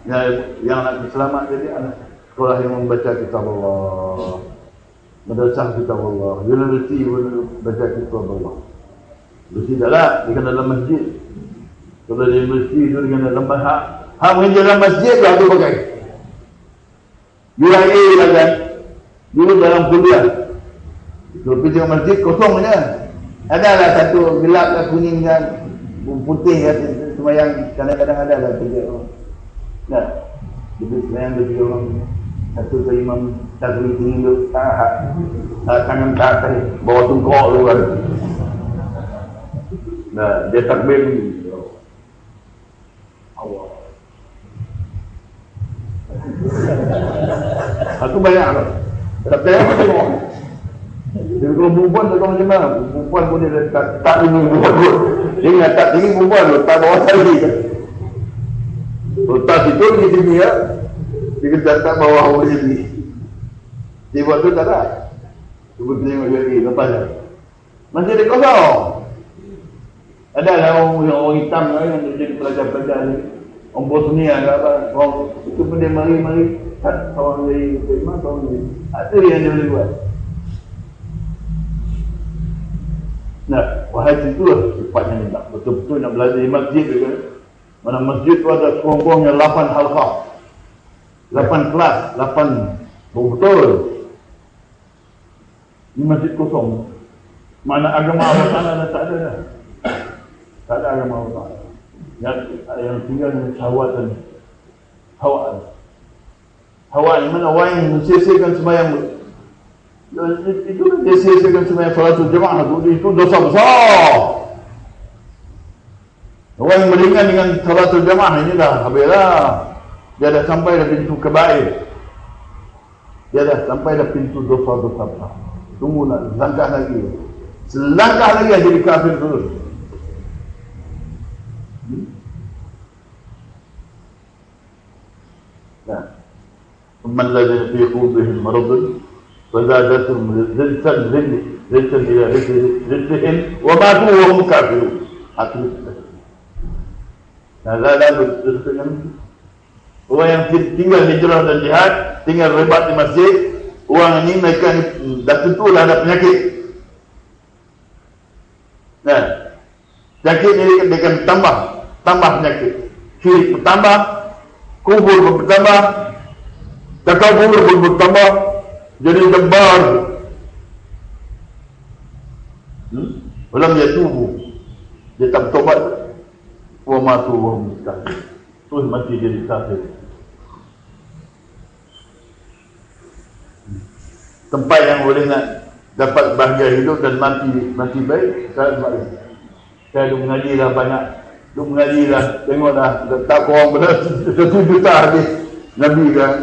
yang nak selamat jadi anak sekolah yang membaca kitab Allah, madrasah kitab Allah, universiti baca kitab Allah. Universiti taklah, dia kena dalam masjid. Kalau di universiti tu dia kena dalam hak mengajar dalam masjid tu aku pakai. UIA lah kan. Dulu dalam kuliah. Kalau pergi ke masjid kosong je. Adalah satu gelap dan kuning dan putih kan, semayang kadang-kadang adalah kerja. Nah, jadi semayang dia 3 orang. Satu tu imam takbir tinggi tu tangan tak tadi bawa tungkok tu kan. Nah, dia takbir ni. Allah. Aku banyak tu. Tak payah aku tengok. Dia kalau perempuan tak tahu macam mana. Perempuan pun dia tak tinggi perempuan pun. Dia ingat tak tinggi perempuan tu, tak bawah tali. Lepas itu di sini ya. Dia kata tak bawah orang sini. Dia buat tu tak ada. Cuba tengok lagi, lepas dah. Masih ada kosong. Adalah orang hitam yang jadi pelajar-pelajar ni. Orang Bosnia ke apa. Orang itu pun dia mari-mari. Tak orang dari Perima, orang dari. Ada yang dia boleh buat. Nah, wahai situ lah cepatnya ni nak betul-betul nak belajar di masjid tu kan. Mana masjid tu ada sekurang-kurangnya 8 halqah. 8 kelas, 8 betul. Ini masjid kosong. Mana agama Allah Ta'ala dah tak ada dah. Tak ada agama Allah Ta'ala. Yang tinggal ni syahwat dan hawa. Hawa ni mana orang yang mensia-siakan sembahyang. Itu dia sia-siakan sembahyang salatul jemaah tu. Itu dosa besar. Orang yang beringat dengan salatul jemaah ini dah habislah. Dia dah sampai dah pintu kebaik. Dia dah sampai dah pintu dosa-dosa besar. Tunggu nak langkah lagi. Selangkah lagi jadi kafir terus. Nah. Man ladzi fi qulubihim maradun Fazadatum rizqan ila rizqihim wa matu wa hum kafirun. Nah, lalu orang yang tinggal hijrah dan jihad, tinggal rebat di masjid, orang ini mereka dah tentulah ada penyakit. Nah, penyakit ini dia akan tambah penyakit. Syirik bertambah, kubur bertambah, takabur pun bertambah, jadi debar. Walam yatubu, dia tak bertobat, wa matu wa hum kafir, terus mati jadi kafir. Tempat yang boleh nak dapat bahagia hidup dan mati baik, saya duk mengaji dah banyak, tengoklah tak korang benar 1 juta habis Nabi kan.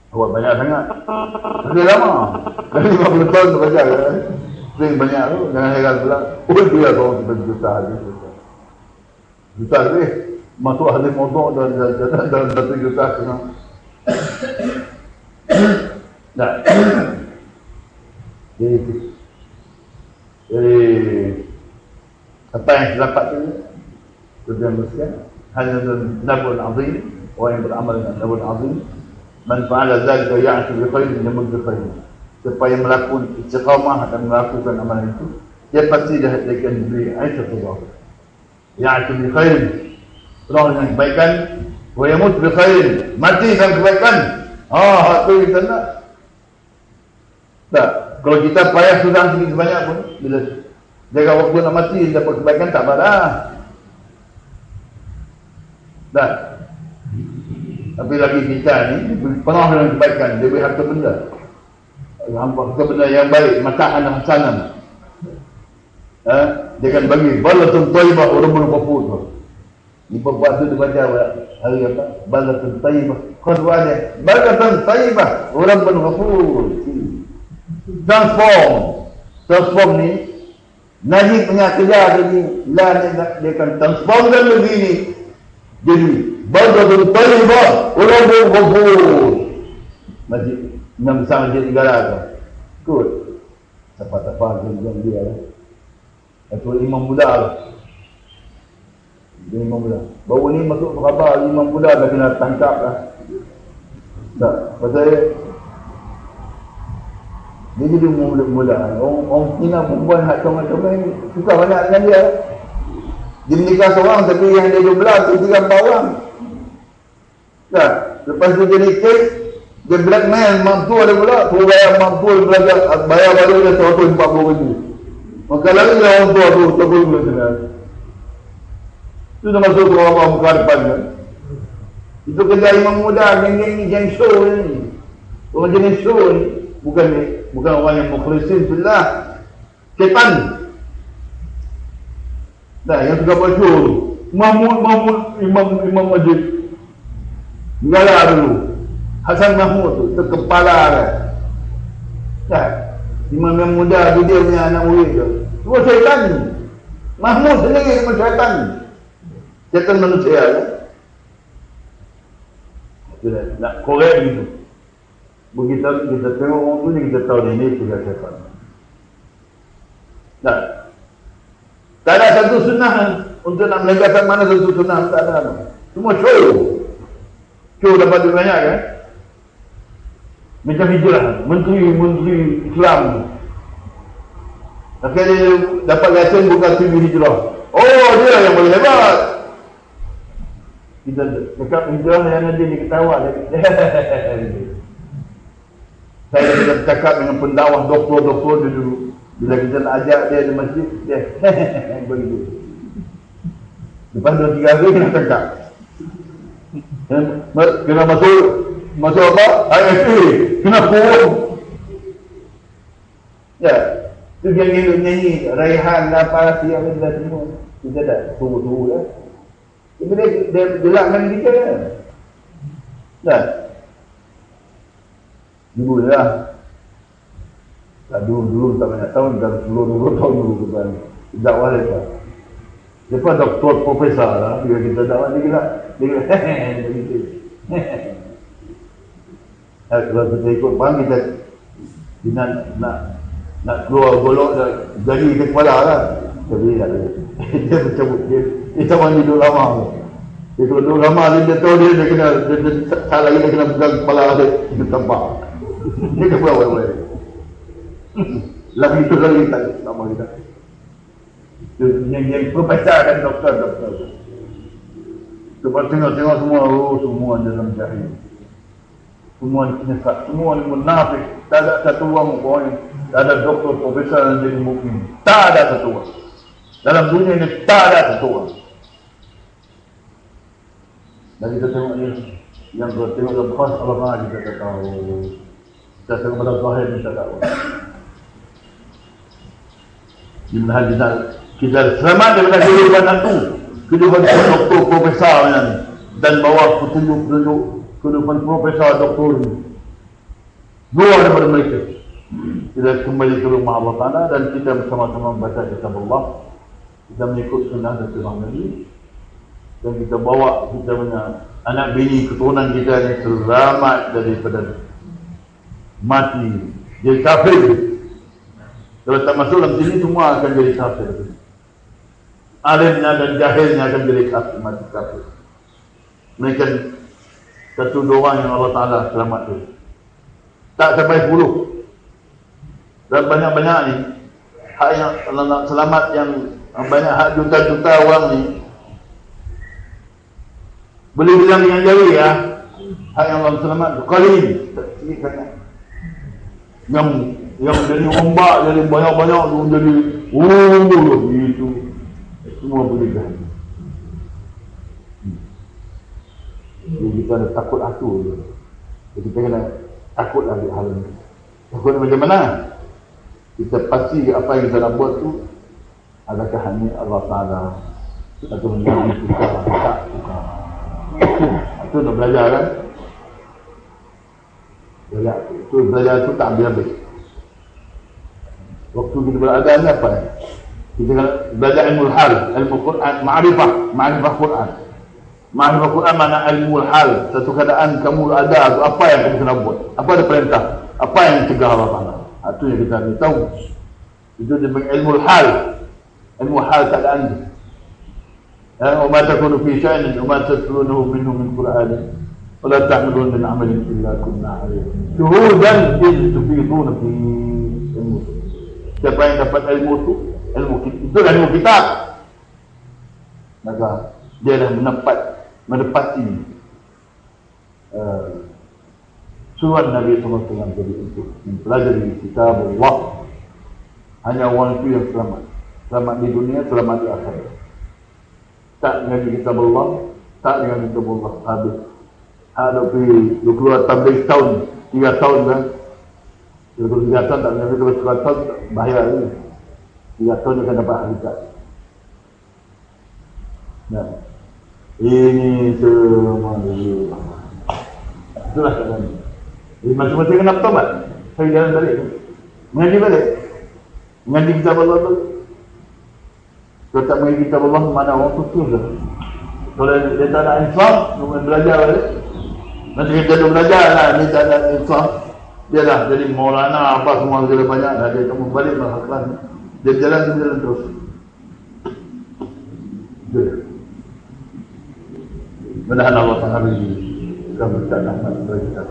Awak banyak sangat. Dah lama. Dah 50 tahun tu baca kan. Sering banyak tu, jangan heran pula. Oh dia korang 1 juta habis. Juta lebih. Masuk hadis motor dan 1 juta senang. Nah. Jadi apa yang terdapat ini tujuan besar hanya nabul azim, orang yang beramal dengan nabul azim, man fa'ala dzalika ya'ti bi khairin yamut bi khairin. Siapa yang melakukan istiqamah dan melakukan amalan itu, dia pasti dah akan diberi aisyatullah. Ya'ti bi khairin, penuh dengan kebaikan, wa yamut bi khairin, mati dalam kebaikan. Itu kita nak. Tak, kalau kita payah sudah sedikit sebanyak pun, bila jaga waktu nak mati, dapat kebaikan tak apa. Tak. Tapi lagi kita ni penuh dengan kebaikan, dia beri harta benda. Harta benda yang baik, mataan dan hasanah. Dia akan bagi balatun thayyibah wa rabbul ghafur. Di bawah tu dibaca hari apa? Balatun thayyibah. Qadwa dia. Balatun thayyibah wa rabbul ghafur. Transform ni Najib punya kerja tadi, dia akan transformkan negeri ni jadi baladun thayyibah wa rabbul ghafur. Masjid yang besar masjid negara tu. Ikut. Siapa dia lah. Itu Imam Buddha lah. Imam Buddha. Baru ni masuk khabar Imam Buddha dah kena tangkap lah. Tak, pasal dia jadi mula-mula. Orang Cina perempuan hak comel-comel suka banyak dengan dia. Dia menikah seorang tapi yang dia 12 tu 3-4 orang. Tak, lepas tu jadi kes, dia blackmail mampu ada pula, tu mampu bayar baru dia 140,000. Maka lagi lah orang tua tu terpuluh pula sebenarnya. Itu dah masuk ke orang muka depan kan. Itu kerja Imam Muda, geng-geng ni, geng show ni. Orang jenis show ni, bukan orang yang mukhlisin billah. Setan. Nah, yang suka buat show tu. Imam Majid. Negara dulu. Hasan Mahmud tu, itu kepala kan. Nah, Imam yang muda tu dia punya anak murid tu. Semua syaitan. Mahmud sendiri semua syaitan. Syaitan manusia kan. Nak korek gitu. Begitu kita tengok orang tu ni, kita tahu dia ni juga syaitan. Tak. Tak ada satu sunnah untuk nak menegakkan mana satu sunnah. Tak ada. Semua show. Show dapat duit banyak kan. Macam hijrah, menteri Islam. Tapi dia dapat lesen bukan TV hijrah. Oh, dia yang boleh hebat. Kita dekat hijrah yang nanti diketawa. Saya sudah cakap dengan pendakwah doktor dia dulu. Bila kita nak ajak dia di masjid, dia begitu. Lepas 2-3 hari kena cakap. Kena masuk apa? IFA. Kena kurung. Ya. Itu yang nyanyi Raihan, apa, siap dan semua. Kita dah tunggu-tunggu lah. Dia jelakkan kita kan. Dah. Dulu lah. Dulu tak banyak tahun, dah 10-20 tahun dulu kan. Dakwah lepas. Lepas doktor profesor lah, bila kita dakwah dia kira begitu. Kalau kita ikut perang, kita nak keluar golok jadi ke kepala lah. Tapi dia bercabut, dia tak mandi duduk lama. Dia duduk lama, dia tahu dia kena, tak lagi dia kena pegang kepala dia tampak. Dia kena buat. Lagi itu lagi tak sama kita. Yang profesor dan doktor. Sebab tengok semua dalam jahil. Semua penyesat, semua munafik. Tak ada satu orang pun, tak ada doktor, profesor yang jadi mukmin. Tak ada satu orang. Dalam dunia ini tak ada satu orang. Dan kita tengok ni, yang kita tengok dalam khas Allah kita tak tahu. Kita tengok pada zahir ni tak tahu. Di mana kita selamat daripada kehidupan itu, kehidupan doktor, profesor dan bawa petunjuk kehidupan profesor, doktor ini. Dua daripada mereka. Kita kembali ke rumah Allah Ta'ala dan kita bersama-sama membaca kitab Allah. Kita mengikut sunnah dan sunnah Nabi. Dan kita bawa kita punya anak bini keturunan kita yang selamat daripada mati jadi kafir. Kalau tak masuk dalam sini semua akan jadi kafir. Alimnya dan jahilnya akan jadi kafir, mati kafir. Mereka satu dua orang yang Allah Ta'ala selamat tu. Tak sampai 10. Dan banyak-banyak ni hak yang Allah nak selamat, yang banyak hak juta-juta orang ni boleh bilang dengan jari ya. Hak yang Allah selamat tu kali ni yang jadi ombak, jadi banyak-banyak tu jadi itu semua boleh dah. Jadi kita ada takut aku. Jadi kita kena takut lagi hal ini. Takut macam mana? Kita pasti apa yang kita nak buat tu adakah hanya Allah Ta'ala atau menjadi kita tak. Itu nak belajar kan? Belajar itu tak habis-habis. Waktu kita berada ni apa? Kita belajar ilmu hal, ilmu Quran, ma'rifah Quran. Ma'rifah Quran mana ilmu hal. Satu keadaan kamu ada, apa yang kamu kena buat? Apa ada perintah? Apa yang cegah Allah Ta'ala? Itu yang kita ni tahu. Itu ilmu hal. Ilmu hal keadaan. وما تكون في شأن وما تتلونه منه من قرآن ولا تعملون من عمل إلا كنا عليكم شهودا إذ تفيضون في ilmu. Siapa yang dapat ilmu itu, itulah ilmu kitab, maka dia dah menepati surat Nabi SAW jadi untuk mempelajari kitab Allah. Hanya orang itu yang selamat di dunia, selamat di akhirat. Tak dengan kitab Allah, tak dengan kitab Allah habis. Ada pergi keluar tabligh tahun 3 tahun kan. Kalau 3 tahun tak dengan kitab 3 tahun bahaya ni. 3 tahun dia akan dapat hakikat. Nah, ini semua itulah keadaan. Jadi masing-masing kena bertobat. Saya jalan balik. Mengaji balik. Mengaji kitab Allah tu. Kalau tak mengaji kitab Allah, mana orang tutup dah. Kalau dia tak ada insaf, dia belajar balik. Nanti kita dah belajar lah, dia tak ada insaf. Dia dah jadi maulana apa semua segala banyak dah. Dia kamu balik masalah. Dia jalan terus. Mudah-mudahan Allah Ta'ala kita berkat rahmat kepada kita.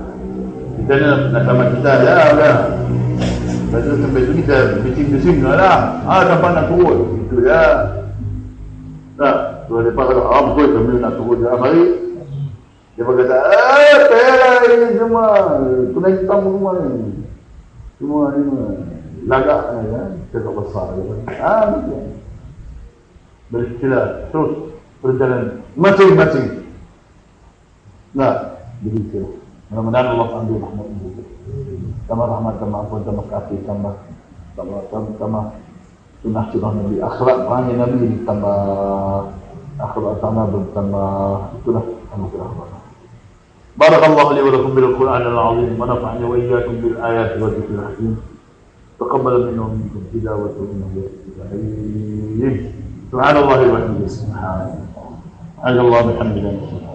Kita nak sama kita dah. Lepas tu sampai tu kita bising-bising lah. Sampai nak turun. Itu ya. Tak. Kalau mereka kata, betul kami nak turun. Mari. Dia kata, payah ini semua. Kena hitam semua ni. Semua ni. Lagak ya. Cakap besar. Betul. Beristilah. Terus berjalan. Masing-masing. Nah. Begitu. Mudah-mudahan Allah ambil rahmat itu. Tambah rahmat, tambah ampun, tambah kasih, tambah sunnah Nabi, akhlak perangai Nabi, tambah akhlak tambah itulah tambah rahmat. Barakallahu li wa lakum bil Qur'anil azim wa nafa'ani wa iyyakum bil ayati wa dzikril hakim. Taqabbal minna wa minkum tilawatahu innahu sami'un alim. Subhanallahi wa bihamdihi. Subhanallah. Allahu bihamdihi.